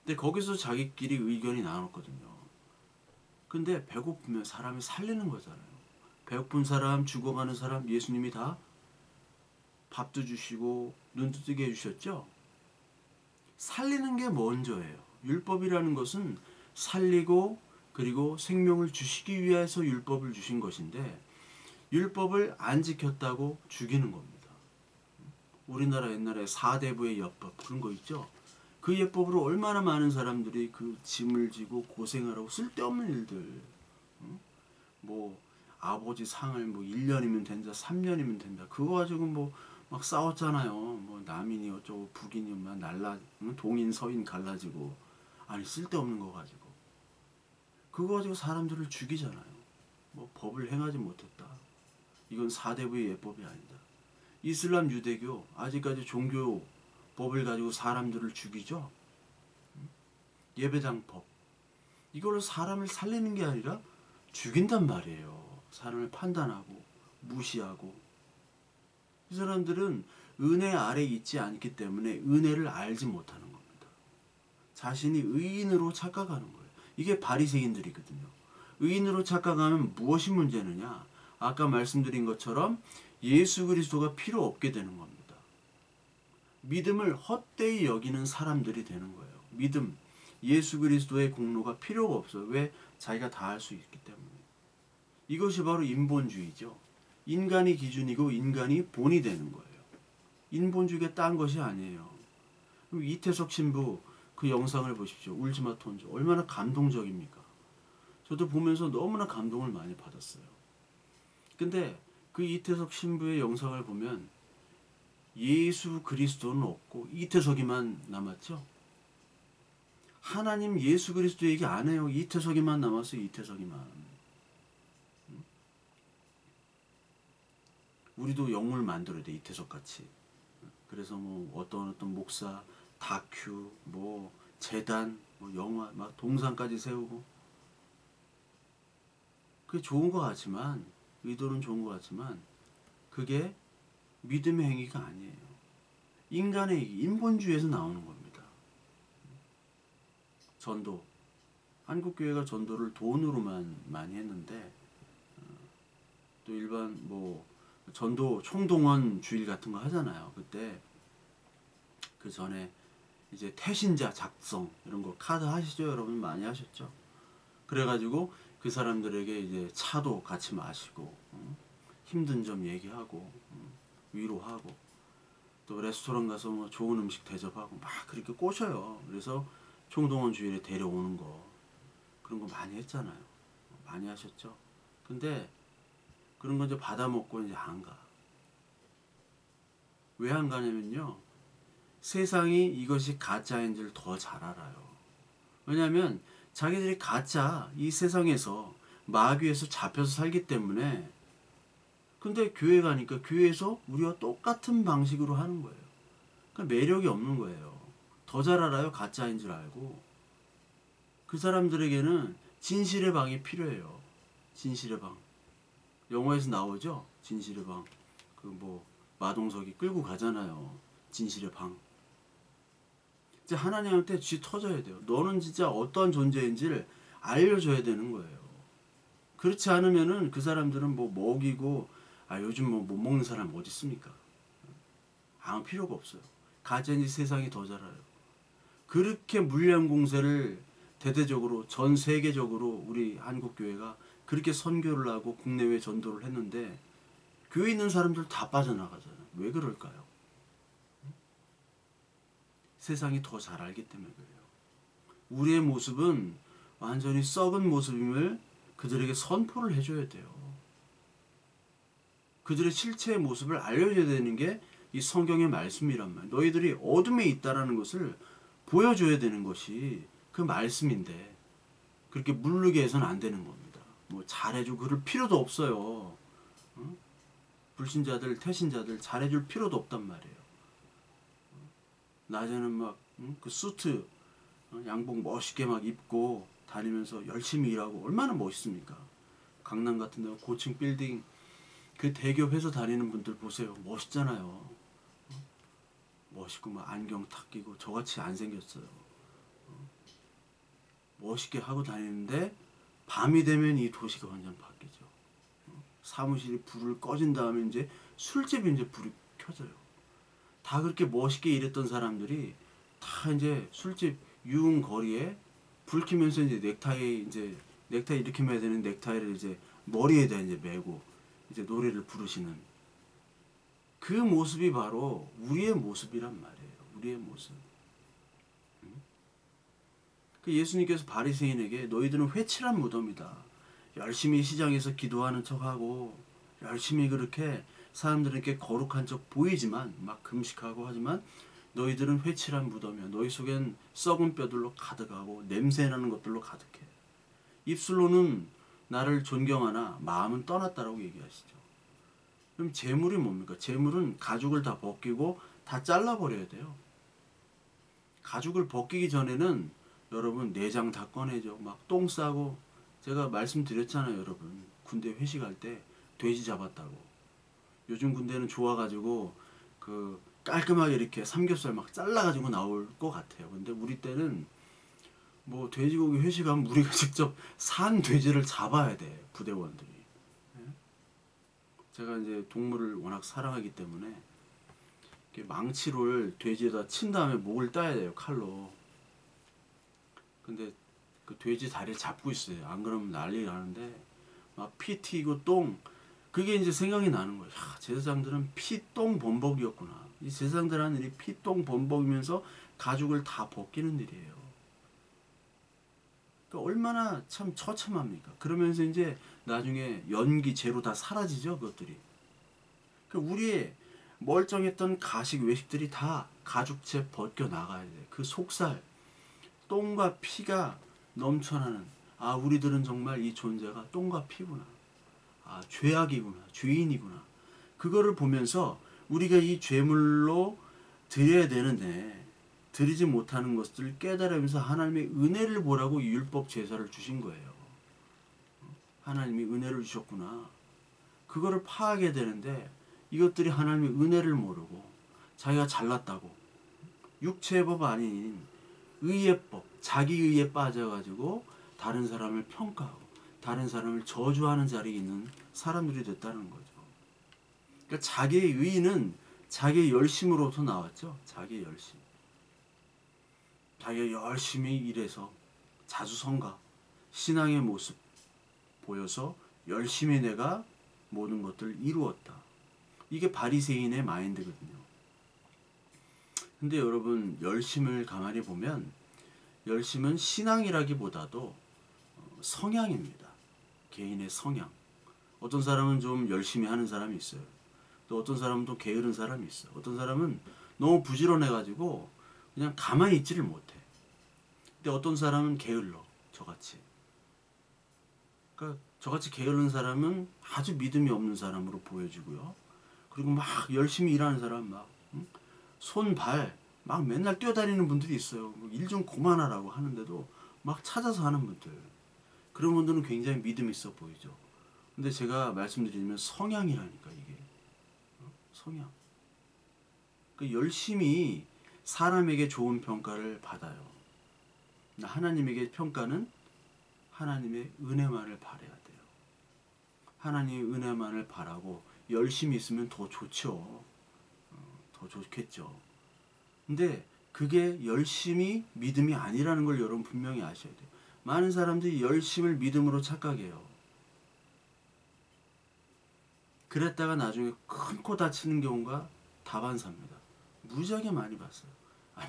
근데 거기서 자기끼리 의견이 나눴거든요. 근데 배고프면 사람이 살리는 거잖아요. 배고픈 사람, 죽어가는 사람 예수님이 다 밥도 주시고 눈도 뜨게 해주셨죠. 살리는 게 먼저예요. 율법이라는 것은 살리고 그리고 생명을 주시기 위해서 율법을 주신 것인데 율법을 안 지켰다고 죽이는 겁니다. 우리나라 옛날에 사대부의 예법 그런 거 있죠. 그 예법으로 얼마나 많은 사람들이 그 짐을 지고 고생을 하고 쓸데없는 일들, 뭐 아버지 상을 뭐 1년이면 된다 3년이면 된다 그거 가지고 뭐 막 싸웠잖아요. 뭐 남인이 어쩌고 북인이 막 동인 서인 갈라지고 아니 쓸데없는 거 가지고 그거 가지고 사람들을 죽이잖아요. 뭐 법을 행하지 못했다. 이건 사대부의 예법이 아니다. 이슬람 유대교 아직까지 종교 법을 가지고 사람들을 죽이죠. 예배당법 이걸로 사람을 살리는 게 아니라 죽인단 말이에요. 사람을 판단하고 무시하고. 이 사람들은 은혜 아래 있지 않기 때문에 은혜를 알지 못하는 겁니다. 자신이 의인으로 착각하는 거예요. 이게 바리새인들이거든요. 의인으로 착각하면 무엇이 문제느냐? 아까 말씀드린 것처럼 예수 그리스도가 필요 없게 되는 겁니다. 믿음을 헛되이 여기는 사람들이 되는 거예요. 믿음, 예수 그리스도의 공로가 필요가 없어요. 왜? 자기가 다 할 수 있기 때문에. 이것이 바로 인본주의죠. 인간이 기준이고 인간이 본이 되는 거예요. 인본주의가 딴 것이 아니에요. 이태석 신부 그 영상을 보십시오. 울지마 톤조 얼마나 감동적입니까? 저도 보면서 너무나 감동을 많이 받았어요. 근데 그 이태석 신부의 영상을 보면 예수 그리스도는 없고 이태석이만 남았죠. 하나님 예수 그리스도 얘기 안 해요. 이태석이만 남았어요. 이태석이만. 우리도 영웅을 만들어야 돼. 이태석 같이. 그래서 뭐 어떤 목사, 다큐, 뭐 재단, 뭐 영화, 막 동상까지 세우고. 그게 좋은 것 같지만 의도는 좋은 것 같지만 그게 믿음의 행위가 아니에요. 인간의 얘기, 인본주의에서 나오는 겁니다. 전도. 한국교회가 전도를 돈으로만 많이 했는데 또 일반 뭐 전도 총동원 주일 같은 거 하잖아요. 그때 그 전에 이제 태신자 작성 이런 거 카드 하시죠? 여러분 많이 하셨죠? 그래가지고 그 사람들에게 이제 차도 같이 마시고 힘든 점 얘기하고 위로하고 또 레스토랑 가서 뭐 좋은 음식 대접하고 막 그렇게 꼬셔요. 그래서 총동원 주일에 데려오는 거 그런 거 많이 했잖아요. 많이 하셨죠? 근데 그런 거 이제 받아먹고 이제 안 가. 왜 안 가냐면요. 세상이 이것이 가짜인 줄 더 잘 알아요. 왜냐하면 자기들이 가짜 이 세상에서 마귀에서 잡혀서 살기 때문에 근데 교회 가니까 교회에서 우리와 똑같은 방식으로 하는 거예요. 그러니까 매력이 없는 거예요. 더 잘 알아요. 가짜인 줄 알고. 그 사람들에게는 진실의 방이 필요해요. 진실의 방. 영화에서 나오죠? 진실의 방. 그 뭐 마동석이 끌고 가잖아요. 진실의 방. 이제 하나님한테 쥐 터져야 돼요. 너는 진짜 어떠한 존재인지를 알려줘야 되는 거예요. 그렇지 않으면은 그 사람들은 뭐 먹이고 요즘 뭐 못 먹는 사람 어디 있습니까? 아무 필요가 없어요. 가짜인지 세상이 더 잘 알아요. 그렇게 물량 공세를 대대적으로 전 세계적으로 우리 한국교회가 그렇게 선교를 하고 국내외 전도를 했는데 교회 있는 사람들 다 빠져나가잖아요. 왜 그럴까요? 세상이 더 잘 알기 때문에 그래요. 우리의 모습은 완전히 썩은 모습임을 그들에게 선포를 해줘야 돼요. 그들의 실체의 모습을 알려줘야 되는 게 이 성경의 말씀이란 말이에요. 너희들이 어둠에 있다라는 것을 보여줘야 되는 것이 그 말씀인데 그렇게 물르게 해서는 안 되는 겁니다. 뭐 잘해주고 그럴 필요도 없어요. 어? 불신자들, 태신자들 잘해줄 필요도 없단 말이에요. 낮에는 막 그 수트 양복 멋있게 막 입고 다니면서 열심히 일하고 얼마나 멋있습니까? 강남 같은 데 고층 빌딩 그 대기업 회사 다니는 분들 보세요. 멋있잖아요. 멋있고 막 안경 탁 끼고 저같이 안 생겼어요. 멋있게 하고 다니는데 밤이 되면 이 도시가 완전 바뀌죠. 사무실이 불을 꺼진 다음에 이제 술집이 이제 불이 켜져요. 다 그렇게 멋있게 일했던 사람들이 다 이제 술집 유흥거리에 불 켜면서 이제 넥타이 이렇게 매야 되는 넥타이를 이제 머리에다 이제 메고 이제 노래를 부르시는 그 모습이 바로 우리의 모습이란 말이에요. 우리의 모습. 그 예수님께서 바리새인에게 너희들은 회칠한 무덤이다. 열심히 시장에서 기도하는 척하고 열심히 그렇게 사람들에게 거룩한 척 보이지만 막 금식하고 하지만 너희들은 회칠한 무덤이야. 너희 속엔 썩은 뼈들로 가득하고 냄새나는 것들로 가득해. 입술로는 나를 존경하나 마음은 떠났다라고 얘기하시죠. 그럼 재물이 뭡니까? 재물은 가죽을 다 벗기고 다 잘라버려야 돼요. 가죽을 벗기기 전에는 여러분 내장 다 꺼내죠. 막 똥 싸고 제가 말씀드렸잖아요. 여러분 군대 회식할 때 돼지 잡았다고. 요즘 군대는 좋아가지고 그 깔끔하게 이렇게 삼겹살 막 잘라가지고 나올 것 같아요. 근데 우리 때는 뭐 돼지고기 회식하면 우리가 직접 산 돼지를 잡아야 돼. 부대원들이. 제가 이제 동물을 워낙 사랑하기 때문에 망치를 돼지에다 친 다음에 목을 따야 돼요. 칼로. 근데 그 돼지 다리를 잡고 있어요. 안 그러면 난리 나는데 막 피 튀고 똥 그게 이제 생각이 나는 거예요. 야, 제사장들은 피, 똥, 범벅이었구나. 이 제사장들 하는 일이 피, 똥, 범벅이면서 가죽을 다 벗기는 일이에요. 그러니까 얼마나 참 처참합니까? 그러면서 이제 나중에 연기, 재로 다 사라지죠. 그것들이. 그러니까 우리의 멀쩡했던 가식, 외식들이 다 가죽채 벗겨 나가야 돼. 그 속살, 똥과 피가 넘쳐나는 우리들은 정말 이 존재가 똥과 피구나. 죄악이구나. 죄인이구나. 그거를 보면서 우리가 이 죄물로 드려야 되는데 드리지 못하는 것들을 깨달으면서 하나님의 은혜를 보라고 율법 제사를 주신 거예요. 하나님이 은혜를 주셨구나. 그거를 파악해야 되는데 이것들이 하나님의 은혜를 모르고 자기가 잘났다고 육체의 법 아닌 의의 법, 자기 의에 빠져가지고 다른 사람을 평가하고 다른 사람을 저주하는 자리에 있는 사람들이 됐다는 거죠. 그러니까 자기의 의는 자기의 열심으로부터 나왔죠. 자기의 열심. 자기가 열심히 일해서 자수성가, 신앙의 모습 보여서 열심히 내가 모든 것들을 이루었다. 이게 바리새인의 마인드거든요. 근데 여러분 열심을 가만히 보면 열심은 신앙이라기보다도 성향입니다. 개인의 성향. 어떤 사람은 좀 열심히 하는 사람이 있어요. 또 어떤 사람은 또 게으른 사람이 있어요. 어떤 사람은 너무 부지런해가지고 그냥 가만히 있지를 못해. 근데 어떤 사람은 게을러. 저같이. 그러니까 저같이 게으른 사람은 아주 믿음이 없는 사람으로 보여지고요. 그리고 막 열심히 일하는 사람 막 손, 발 막 맨날 뛰어다니는 분들이 있어요. 일 좀 그만하라고 하는데도 막 찾아서 하는 분들. 그런 분들은 굉장히 믿음 있어 보이죠. 근데 제가 말씀드리면 성향이라니까 이게. 성향. 그 열심히 사람에게 좋은 평가를 받아요. 하나님에게 평가는 하나님의 은혜만을 바라야 돼요. 하나님의 은혜만을 바라고 열심히 있으면 더 좋죠. 더 좋겠죠. 근데 그게 열심히 믿음이 아니라는 걸 여러분 분명히 아셔야 돼요. 많은 사람들이 열심을 믿음으로 착각해요. 그랬다가 나중에 큰 코 다치는 경우가 다반사입니다. 무지하게 많이 봤어요.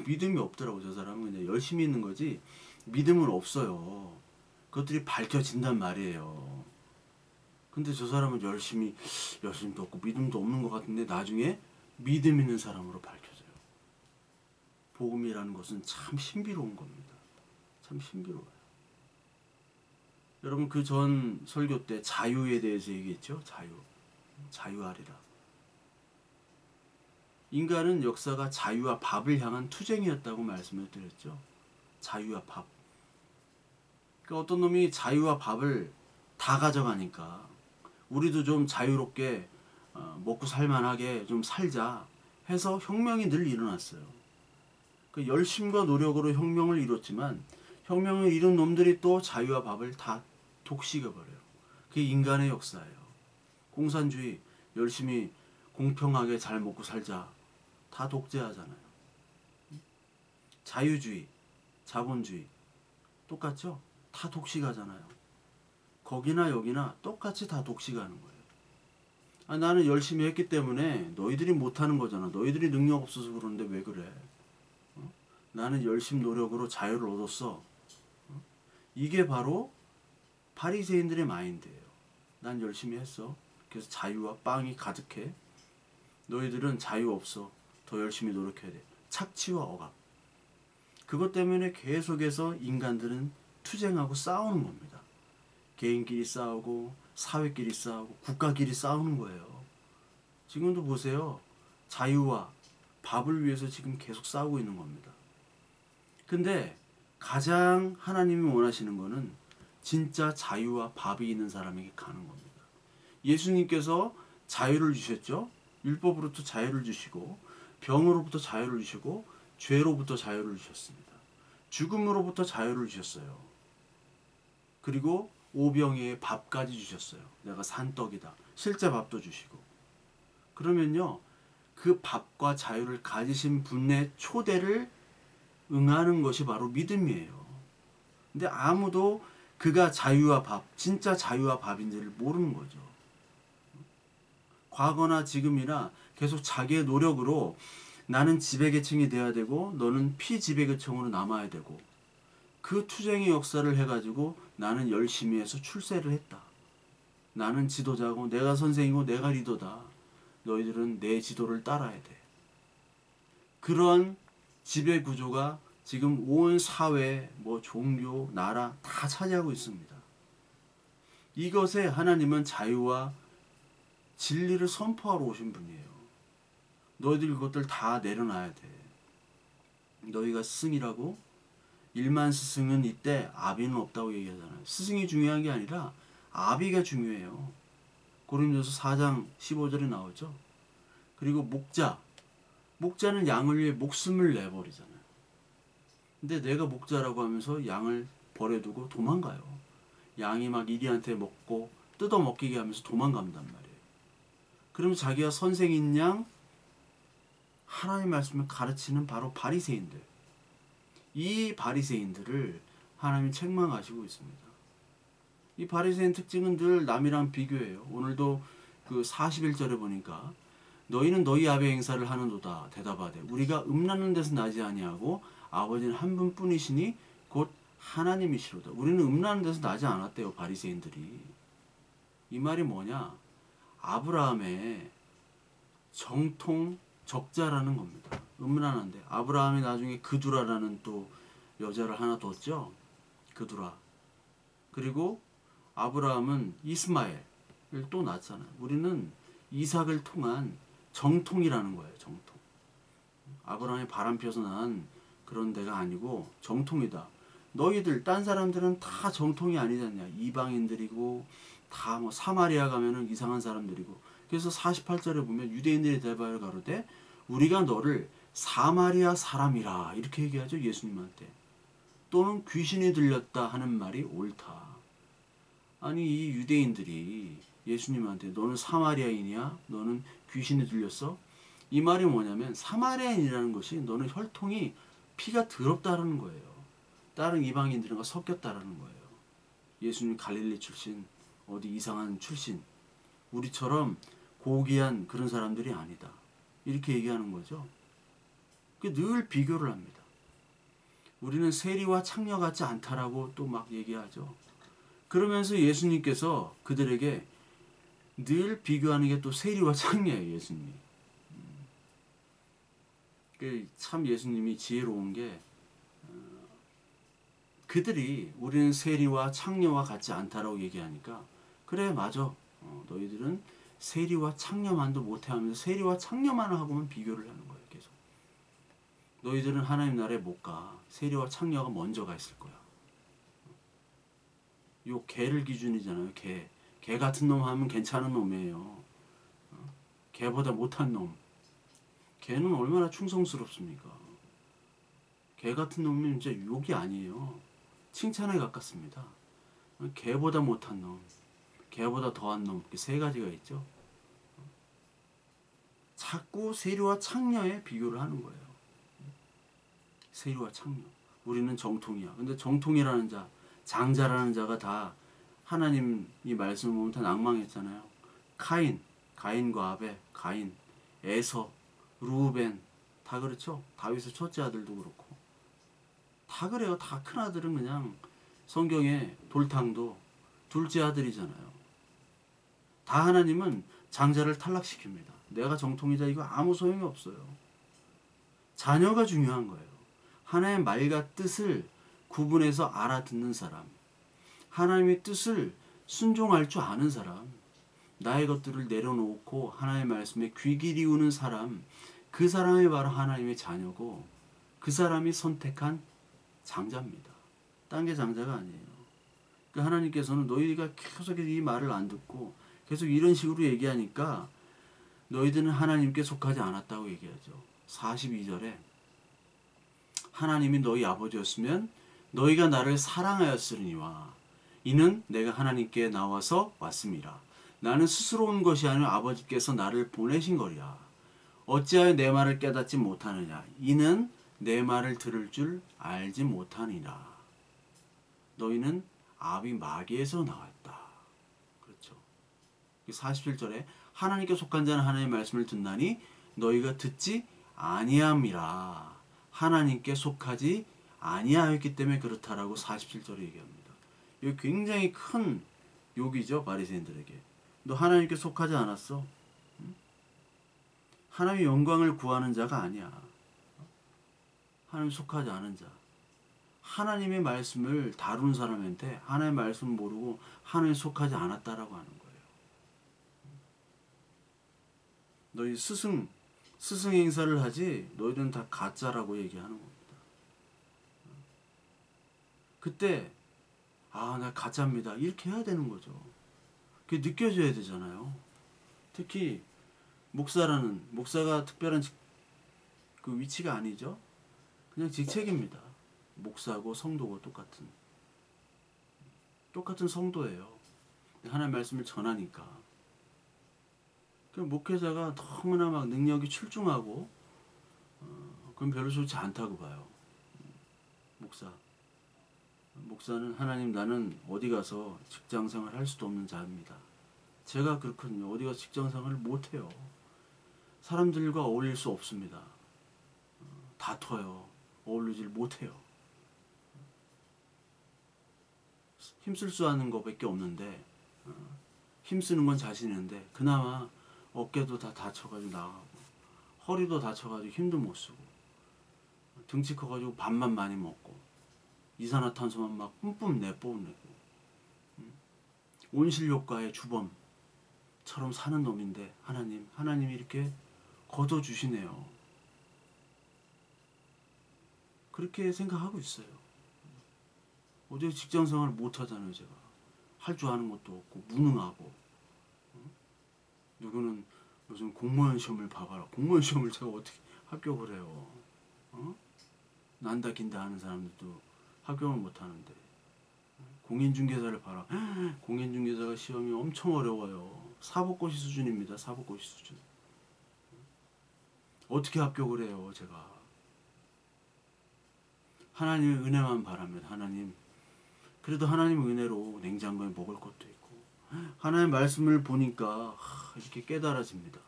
믿음이 없더라고. 저 사람은 그냥 열심히 있는 거지 믿음은 없어요. 그것들이 밝혀진단 말이에요. 근데 저 사람은 열심도 없고 믿음도 없는 것 같은데 나중에 믿음 있는 사람으로 밝혀져요. 복음이라는 것은 참 신비로운 겁니다. 참 신비로워요. 여러분 그 전 설교 때 자유에 대해서 얘기했죠. 자유하리라. 인간은 역사가 자유와 밥을 향한 투쟁이었다고 말씀을 드렸죠. 자유와 밥. 그러니까 어떤 놈이 자유와 밥을 다 가져가니까 우리도 좀 자유롭게 먹고 살만하게 좀 살자 해서 혁명이 늘 일어났어요. 그 열심과 노력으로 혁명을 이뤘지만 혁명을 이룬 놈들이 또 자유와 밥을 다 독식해버려요. 그게 인간의 역사예요. 공산주의 열심히 공평하게 잘 먹고 살자 다 독재하잖아요. 자유주의, 자본주의 똑같죠? 다 독식하잖아요. 거기나 여기나 똑같이 다 독식하는 거예요. 나는 열심히 했기 때문에 너희들이 못하는 거잖아. 너희들이 능력 없어서 그러는데 왜 그래? 나는 열심 노력으로 자유를 얻었어. 이게 바로 바리새인들의 마인드예요. 난 열심히 했어. 그래서 자유와 빵이 가득해. 너희들은 자유 없어. 더 열심히 노력해야 돼. 착취와 억압. 그것 때문에 계속해서 인간들은 투쟁하고 싸우는 겁니다. 개인끼리 싸우고 사회끼리 싸우고 국가끼리 싸우는 거예요. 지금도 보세요. 자유와 밥을 위해서 지금 계속 싸우고 있는 겁니다. 근데 가장 하나님이 원하시는 거는 진짜 자유와 밥이 있는 사람에게 가는 겁니다. 예수님께서 자유를 주셨죠. 율법으로부터 자유를 주시고 병으로부터 자유를 주시고 죄로부터 자유를 주셨습니다. 죽음으로부터 자유를 주셨어요. 그리고 오병이의 밥까지 주셨어요. 내가 산 떡이다. 실제 밥도 주시고. 그러면요. 그 밥과 자유를 가지신 분의 초대를 응하는 것이 바로 믿음이에요. 근데 아무도 그가 자유와 밥, 진짜 자유와 밥인지를 모르는 거죠. 과거나 지금이나 계속 자기의 노력으로 나는 지배계층이 돼야 되고 너는 피지배계층으로 남아야 되고 그 투쟁의 역사를 해가지고 나는 열심히 해서 출세를 했다. 나는 지도자고 내가 선생이고 내가 리더다. 너희들은 내 지도를 따라야 돼. 그런 지배구조가 지금 온 사회, 종교, 나라 다 차지하고 있습니다. 이것에 하나님은 자유와 진리를 선포하러 오신 분이에요. 너희들 그것들 다 내려놔야 돼. 너희가 스승이라고? 일만 스승은 이때 아비는 없다고 얘기하잖아요. 스승이 중요한 게 아니라 아비가 중요해요. 고린도서 4장 15절에 나오죠. 그리고 목자는 양을 위해 목숨을 내버리잖아요. 근데 내가 목자라고 하면서 양을 버려두고 도망가요. 양이 막 이리한테 먹고 뜯어먹히게 하면서 도망간단 말이에요. 그러면 자기가 선생인 양 하나님의 말씀을 가르치는 바로 바리새인들. 이 바리새인들을 하나님이 책망하시고 있습니다. 이 바리새인 특징은 늘 남이랑 비교해요. 오늘도 그 41절에 보니까 너희는 너희 아비의 행사를 하는도다 대답하되 우리가 음란한 데서 나지 아니하고 아버지는 한 분뿐이시니 곧 하나님이시로다. 우리는 음란한 데서 나지 않았대요. 바리새인들이. 이 말이 뭐냐? 아브라함의 정통 적자라는 겁니다. 음란한데 아브라함이 나중에 그두라라는 또 여자를 하나 뒀죠. 그두라. 그리고 아브라함은 이스마엘을 또 낳잖아요. 우리는 이삭을 통한 정통이라는 거예요. 정통. 아브라함이 바람펴서 난 그런 데가 아니고 정통이다. 너희들 딴 사람들은 다 정통이 아니지 않냐. 이방인들이고 다 사마리아 가면은 이상한 사람들이고. 그래서 48절에 보면 유대인들이 대답하여 가로되 우리가 너를 사마리아 사람이라 이렇게 얘기하죠. 예수님한테. 또는 귀신이 들렸다 하는 말이 옳다. 아니 이 유대인들이 예수님한테 너는 사마리아인이야? 너는 귀신이 들렸어? 이 말이 뭐냐면 사마리아인이라는 것이 너는 혈통이 피가 더럽다라는 거예요. 다른 이방인들과 섞였다라는 거예요. 예수님 갈릴리 출신, 어디 이상한 출신, 우리처럼 고귀한 그런 사람들이 아니다. 이렇게 얘기하는 거죠. 늘 비교를 합니다. 우리는 세리와 창녀 같지 않다라고 또 막 얘기하죠. 그러면서 예수님께서 그들에게 늘 비교하는 게 또 세리와 창녀예요. 예수님이. 참 예수님이 지혜로운 게 그들이 우리는 세리와 창녀와 같지 않다라고 얘기하니까 그래 맞아. 너희들은 세리와 창녀만도 못해 하면서 세리와 창녀만 하고만 비교를 하는 거예요. 계속. 너희들은 하나님 나라에 못 가. 세리와 창녀가 먼저 가 있을 거야. 요 개를 기준이잖아요. 개. 개 같은 놈 하면 괜찮은 놈이에요. 개보다 못한 놈. 개는 얼마나 충성스럽습니까? 개 같은 놈은 진짜 욕이 아니에요. 칭찬에 가깝습니다. 개보다 못한 놈, 개보다 더한 놈, 이렇게 세 가지가 있죠. 자꾸 세리와 창녀의 비교를 하는 거예요. 세리와 창녀. 우리는 정통이야. 근데 정통이라는 자, 장자라는 자가 다 하나님이 말씀을 보면 다 낭망했잖아요. 가인과 아벨, 가인, 에서, 루벤 다 그렇죠. 다윗의 첫째 아들도 그렇고 다 그래요. 다 큰 아들은 그냥 성경에 돌탕도 둘째 아들이잖아요. 다 하나님은 장자를 탈락시킵니다. 내가 정통이자 이거 아무 소용이 없어요. 자녀가 중요한 거예요. 하나님의 말과 뜻을 구분해서 알아듣는 사람, 하나님의 뜻을 순종할 줄 아는 사람, 나의 것들을 내려놓고 하나님의 말씀에 귀 기리우는 사람, 그 사람이 바로 하나님의 자녀고 그 사람이 선택한 장자입니다. 딴 게 장자가 아니에요. 그러니까 하나님께서는 너희가 계속 이 말을 안 듣고 계속 이런 식으로 얘기하니까 너희들은 하나님께 속하지 않았다고 얘기하죠. 42절에 하나님이 너희 아버지였으면 너희가 나를 사랑하였으리니와 이는 내가 하나님께 나와서 왔음이라. 나는 스스로 온 것이 아니라 아버지께서 나를 보내신 거리라. 어찌하여 내 말을 깨닫지 못하느냐. 이는 내 말을 들을 줄 알지 못하니라. 너희는 아비 마귀에서 나왔다. 그렇죠. 47절에 하나님께 속한 자는 하나님의 말씀을 듣나니 너희가 듣지 아니함이라. 하나님께 속하지 아니하였기 때문에 그렇다라고 47절에 얘기합니다. 이거 굉장히 큰 욕이죠. 바리새인들에게. 너 하나님께 속하지 않았어? 응? 하나님의 영광을 구하는 자가 아니야. 하나님 속하지 않은 자. 하나님의 말씀을 다루는 사람한테 하나님의 말씀을 모르고 하나님에 속하지 않았다라고 하는 거예요. 너희 스승 행사를 하지 너희들은 다 가짜라고 얘기하는 겁니다. 그때 나 가짜입니다. 이렇게 해야 되는 거죠. 그게 느껴져야 되잖아요. 특히 목사가 특별한 그 위치가 아니죠. 그냥 직책입니다. 목사고 성도고 똑같은 성도예요. 하나님의 말씀을 전하니까. 그 목회자가 너무나 막 능력이 출중하고 그건 별로 좋지 않다고 봐요. 목사는 하나님 나는 어디 가서 직장생활 할 수도 없는 자입니다. 제가 그렇거든요. 어디 가서 직장생활을 못해요. 사람들과 어울릴 수 없습니다. 다퉈요. 어울리질 못해요. 힘쓸 수 있는 것밖에 없는데 힘쓰는 건 자신 있는데 그나마 어깨도 다 다쳐가지고 나가고 허리도 다쳐가지고 힘도 못 쓰고 등치 커가지고 밥만 많이 먹고 이산화탄소만 막 뿜뿜 내뿜내고 온실효과의 주범처럼 사는 놈인데 하나님이 이렇게 걷어주시네요. 그렇게 생각하고 있어요. 어제 직장생활 못하잖아요. 제가 할 줄 아는 것도 없고 무능하고 누구는 무슨 공무원 시험을 봐봐라. 공무원 시험을 제가 어떻게 합격을 해요. 난다 긴다 하는 사람들도 합격을 못하는데 공인중개사를 봐라. 공인중개사가 시험이 엄청 어려워요. 사법고시 수준입니다. 사법고시 수준. 어떻게 합격을 해요. 제가 하나님의 은혜만 바랍니다. 하나님 그래도 하나님의 은혜로 냉장고에 먹을 것도 있고 하나님의 말씀을 보니까 이렇게 깨달아집니다.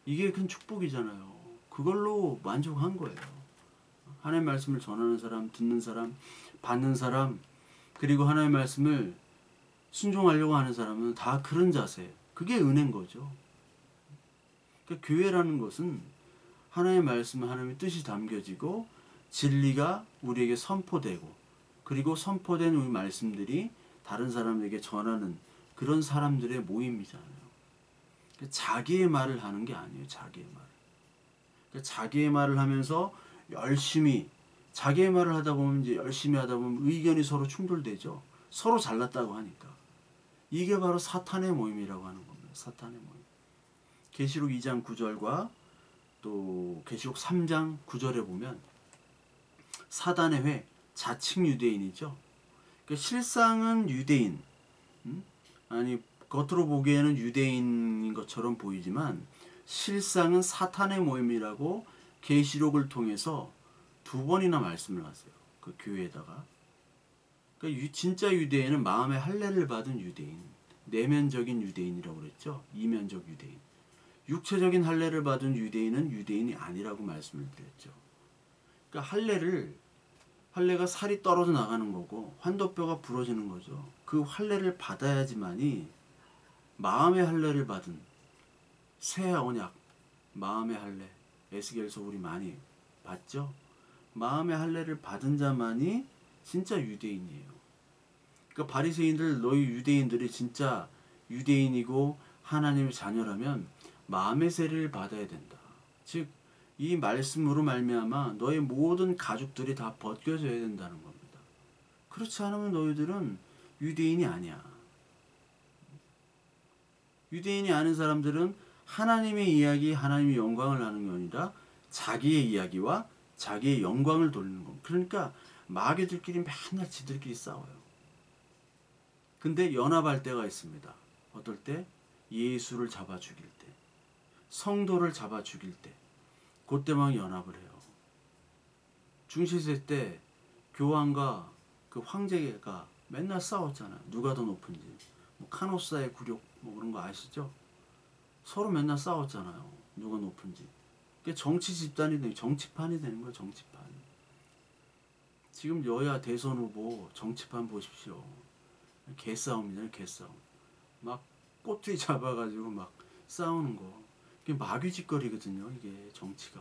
이게 큰 축복이잖아요. 그걸로 만족한 거예요. 하나님의 말씀을 전하는 사람, 듣는 사람, 받는 사람, 그리고 하나님의 말씀을 순종하려고 하는 사람은 다 그런 자세. 그게 은혜인 거죠. 그러니까 교회라는 것은 하나님의 말씀, 하나님의 뜻이 담겨지고 진리가 우리에게 선포되고 그리고 선포된 우리 말씀들이 다른 사람에게 전하는 그런 사람들의 모임이잖아요. 자기의 말을 하는 게 아니에요. 자기의 말. 자기의 말을 하면서 열심히 자기의 말을 하다 보면 이제 열심히 하다 보면 의견이 서로 충돌되죠. 서로 잘났다고 하니까. 이게 바로 사탄의 모임이라고 하는 겁니다. 사탄의 모임. 계시록 2장 9절과 또 계시록 3장 9절에 보면 사단의 회, 자칭 유대인이죠. 그러니까 실상은 유대인, 아니 겉으로 보기에는 유대인인 것처럼 보이지만 실상은 사탄의 모임이라고 계시록을 통해서 2번이나 말씀을 하세요. 그 교회에다가. 그러니까 진짜 유대인은 마음의 할례를 받은 유대인, 내면적인 유대인이라고 그랬죠. 이면적 유대인. 육체적인 할례를 받은 유대인은 유대인이 아니라고 말씀을 드렸죠. 그러니까 할례가 살이 떨어져 나가는 거고 환도뼈가 부러지는 거죠. 그 할례를 받아야지만이 마음의 할례를 받은 새 언약, 마음의 할례, 에스겔서 우리 많이 봤죠? 마음의 할례를 받은 자만이 진짜 유대인이에요. 그러니까 바리새인들, 너희 유대인들이 진짜 유대인이고 하나님의 자녀라면 마음의 세례를 받아야 된다. 즉 이 말씀으로 말미암아 너희 모든 가족들이 다 벗겨져야 된다는 겁니다. 그렇지 않으면 너희들은 유대인이 아니야. 유대인이 아닌 사람들은 하나님의 이야기, 하나님의 영광을 하는 게 아니라 자기의 이야기와 자기의 영광을 돌리는 겁니다. 그러니까 마귀들끼리 맨날 지들끼리 싸워요. 근데 연합할 때가 있습니다. 어떨 때? 예수를 잡아 죽일 때, 성도를 잡아 죽일 때, 그때만 연합을 해요. 중시세 때 교황과 그 황제가 맨날 싸웠잖아요. 누가 더 높은지. 뭐 카노사의 굴욕 뭐 그런 거 아시죠? 서로 맨날 싸웠잖아요. 누가 높은지. 그게 정치 집단이 되는, 정치판이 되는 거예요. 정치판. 지금 여야 대선 후보 정치판 보십시오. 개싸움이잖아요. 개싸움. 막 꼬투리 잡아가지고 막 싸우는 거. 이게 마귀짓거리거든요. 이게 정치가.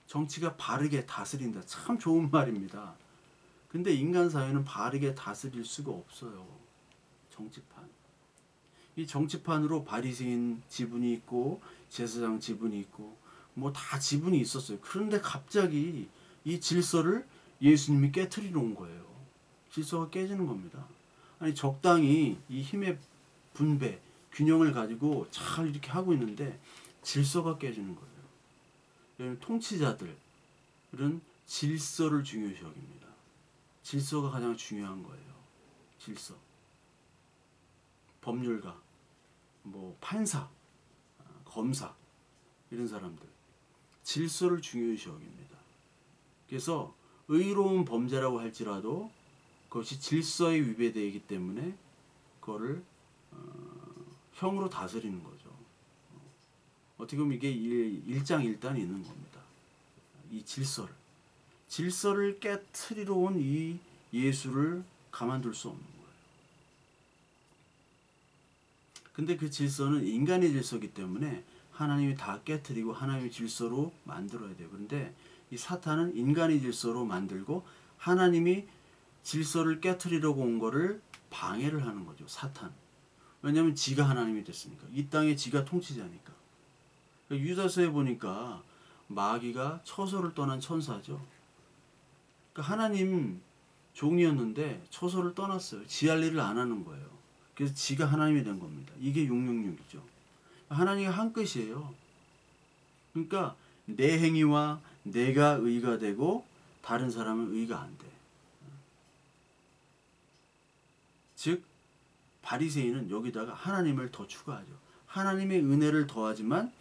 정치가 바르게 다스린다. 참 좋은 말입니다. 근데 인간 사회는 바르게 다스릴 수가 없어요. 정치판. 이 정치판으로 바리새인 지분이 있고 제사장 지분이 있고 뭐 다 지분이 있었어요. 그런데 갑자기 이 질서를 예수님이 깨트리러 온 거예요. 질서가 깨지는 겁니다. 아니 적당히 이 힘의 분배, 균형을 가지고 잘 이렇게 하고 있는데 질서가 깨지는 거예요. 통치자들은 질서를 중요시 여깁니다. 질서가 가장 중요한 거예요. 질서. 법률가, 뭐 판사, 검사 이런 사람들 질서를 중요시 여깁니다. 그래서 의로운 범죄라고 할지라도 그것이 질서에 위배되기 때문에 그거를 형으로 다스리는 거죠. 어떻게 보면 이게 일장일단이 있는 겁니다. 이 질서를 깨트리러 온 이 예수를 가만둘 수 없는 거예요. 근데 그 질서는 인간의 질서이기 때문에 하나님이 다 깨트리고 하나님의 질서로 만들어야 돼요. 그런데 이 사탄은 인간의 질서로 만들고 하나님이 질서를 깨트리려고 온 거를 방해를 하는 거죠. 사탄. 왜냐하면 지가 하나님이 됐으니까. 이 땅에 지가 통치자니까. 유다서에 보니까 마귀가 처소를 떠난 천사죠. 그러니까 하나님 종이었는데 처소를 떠났어요. 지 할 일을 안 하는 거예요. 그래서 지가 하나님이 된 겁니다. 이게 666이죠. 하나님이 한 끝이에요. 그러니까 내 행위와 내가 의가 되고 다른 사람은 의가 안 돼. 즉 바리새인은 여기다가 하나님을 더 추가하죠. 하나님의 은혜를 더하지만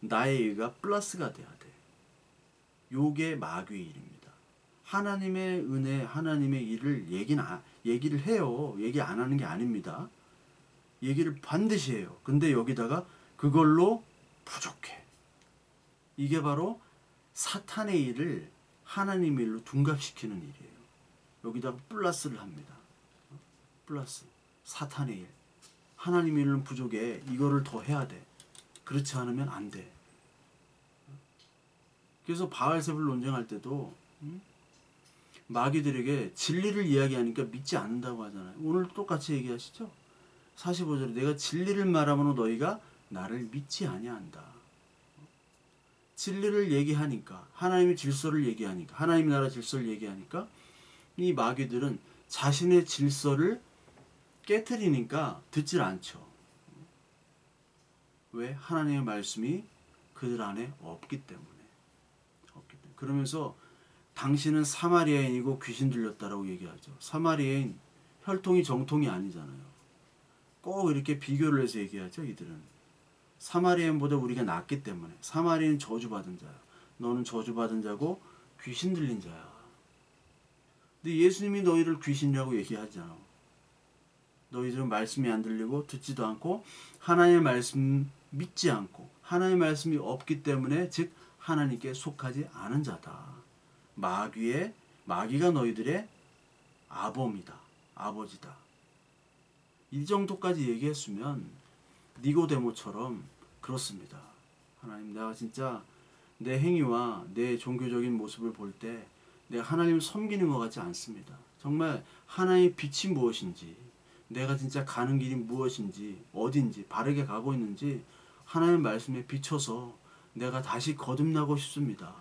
나의 의가 플러스가 돼야 돼. 요게 마귀의 일입니다. 하나님의 은혜, 하나님의 일을 얘기를 해요. 얘기 안 하는 게 아닙니다. 얘기를 반드시 해요. 근데 여기다가 그걸로 부족해. 이게 바로 사탄의 일을 하나님의 일로 둔갑시키는 일이에요. 여기다가 플러스를 합니다. 플러스. 사탄의 일. 하나님의 일은 부족해. 이거를 더 해야 돼. 그렇지 않으면 안 돼. 그래서 바알세불 논쟁할 때도 마귀들에게 진리를 이야기하니까 믿지 않는다고 하잖아요. 오늘 똑같이 얘기하시죠. 45절에 내가 진리를 말하므로 너희가 나를 믿지 아니한다. 진리를 얘기하니까, 하나님의 질서를 얘기하니까, 하나님의 나라 질서를 얘기하니까 이 마귀들은 자신의 질서를 깨트리니까 듣질 않죠. 왜? 하나님의 말씀이 그들 안에 없기 때문에. 그러면서 당신은 사마리아인이고 귀신 들렸다라고 얘기하죠. 사마리아인 혈통이 정통이 아니잖아요. 꼭 이렇게 비교를 해서 얘기하죠. 이들은 사마리아인보다 우리가 낫기 때문에. 사마리아인 저주받은 자야. 너는 저주받은 자고 귀신 들린 자야. 근데 예수님이 너희를 귀신이라고 얘기하잖아. 너희들은 말씀이 안 들리고 듣지도 않고 하나님의 말씀 믿지 않고 하나님의 말씀이 없기 때문에 즉 하나님께 속하지 않은 자다. 마귀가 너희들의 아범이다. 아버지다. 이 정도까지 얘기했으면 니고데모처럼 그렇습니다. 하나님, 내가 진짜 내 행위와 내 종교적인 모습을 볼 때 내가 하나님을 섬기는 것 같지 않습니다. 정말 하나님의 빛이 무엇인지, 내가 진짜 가는 길이 무엇인지, 어딘지, 바르게 가고 있는지 하나님의 말씀에 비춰서 내가 다시 거듭나고 싶습니다.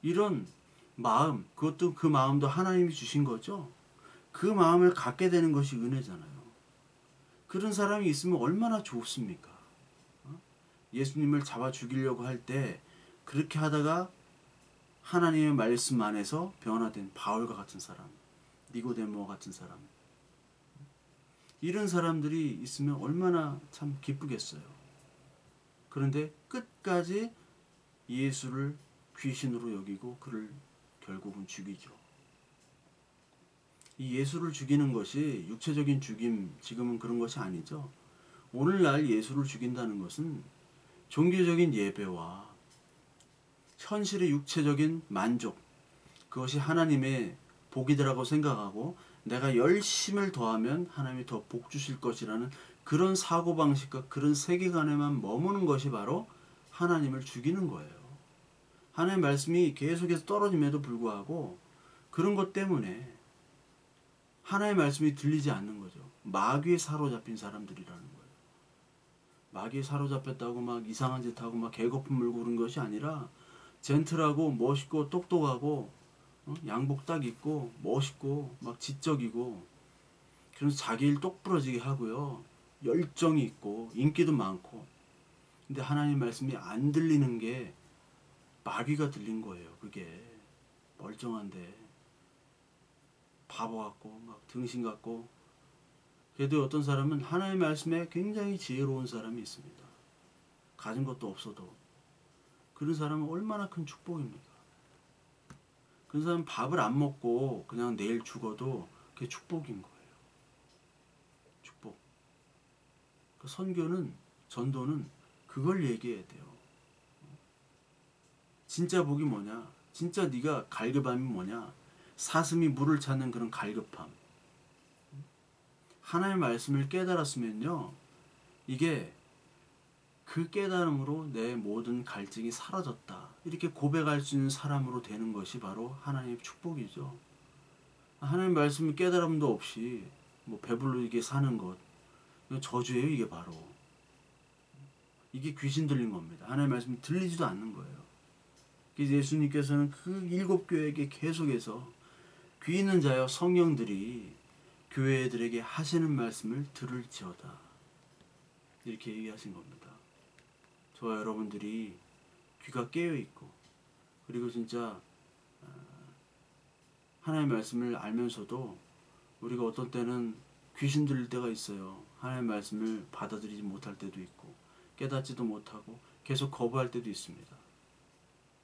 이런 마음, 그것도 그 마음도 하나님이 주신 거죠. 그 마음을 갖게 되는 것이 은혜잖아요. 그런 사람이 있으면 얼마나 좋습니까? 예수님을 잡아 죽이려고 할 때 그렇게 하다가 하나님의 말씀 안에서 변화된 바울과 같은 사람, 니고데모 같은 사람, 이런 사람들이 있으면 얼마나 참 기쁘겠어요. 그런데 끝까지 예수를 귀신으로 여기고 그를 결국은 죽이죠. 이 예수를 죽이는 것이 육체적인 죽임, 지금은 그런 것이 아니죠. 오늘날 예수를 죽인다는 것은 종교적인 예배와 현실의 육체적인 만족, 그것이 하나님의 복이라고 생각하고 내가 열심을 더하면 하나님이 더 복 주실 것이라는 그런 사고방식과 그런 세계관에만 머무는 것이 바로 하나님을 죽이는 거예요. 하나님의 말씀이 계속해서 떨어짐에도 불구하고 그런 것 때문에 하나님의 말씀이 들리지 않는 거죠. 마귀에 사로잡힌 사람들이라는 거예요. 마귀에 사로잡혔다고 막 이상한 짓 하고 막 개거품 물고 그런 것이 아니라 젠틀하고 멋있고 똑똑하고 양복 딱 입고 멋있고 막 지적이고 그래서 자기 일 똑부러지게 하고요. 열정이 있고 인기도 많고 근데 하나님 말씀이 안 들리는 게 마귀가 들린 거예요. 그게 멀쩡한데 바보 같고 막 등신 같고 그래도 어떤 사람은 하나님의 말씀에 굉장히 지혜로운 사람이 있습니다. 가진 것도 없어도 그런 사람은 얼마나 큰 축복입니까? 그런 사람은 밥을 안 먹고 그냥 내일 죽어도 그게 축복인 거예요. 축복. 그 선교는 전도는 그걸 얘기해야 돼요. 진짜 복이 뭐냐? 진짜 네가 갈급함이 뭐냐? 사슴이 물을 찾는 그런 갈급함. 하나님의 말씀을 깨달았으면요. 이게 그 깨달음으로 내 모든 갈증이 사라졌다. 이렇게 고백할 수 있는 사람으로 되는 것이 바로 하나님의 축복이죠. 하나님의 말씀 깨달음도 없이 뭐 배불르게 사는 것. 저주예요, 이게 바로. 이게 귀신 들린 겁니다. 하나님의 말씀이 들리지도 않는 거예요. 그래서 예수님께서는 그 7교회에게 계속해서 귀 있는 자여 성령들이 교회들에게 하시는 말씀을 들을지어다. 이렇게 얘기하신 겁니다. 저와 여러분들이 귀가 깨어있고 그리고 진짜 하나님의 말씀을 알면서도 우리가 어떤 때는 귀신 들릴 때가 있어요. 하나님의 말씀을 받아들이지 못할 때도 있고 깨닫지도 못하고 계속 거부할 때도 있습니다.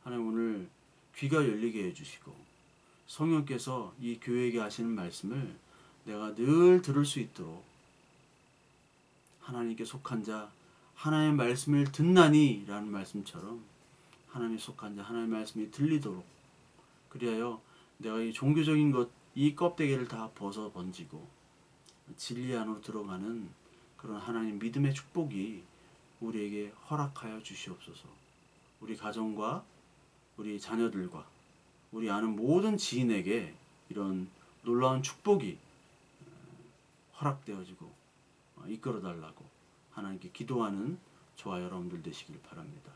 하나님 오늘 귀가 열리게 해주시고 성령께서 이 교회에게 하시는 말씀을 내가 늘 들을 수 있도록 하나님께 속한 자 하나님의 말씀을 듣나니 라는 말씀처럼 하나님에 속한 자 하나님의 말씀이 들리도록 그리하여 내가 이 종교적인 것 이 껍데기를 다 벗어 번지고 진리 안으로 들어가는 그런 하나님 믿음의 축복이 우리에게 허락하여 주시옵소서. 우리 가정과 우리 자녀들과 우리 아는 모든 지인에게 이런 놀라운 축복이 허락되어지고 이끌어 달라고 하나님께 기도하는 저와 여러분들 되시길 바랍니다.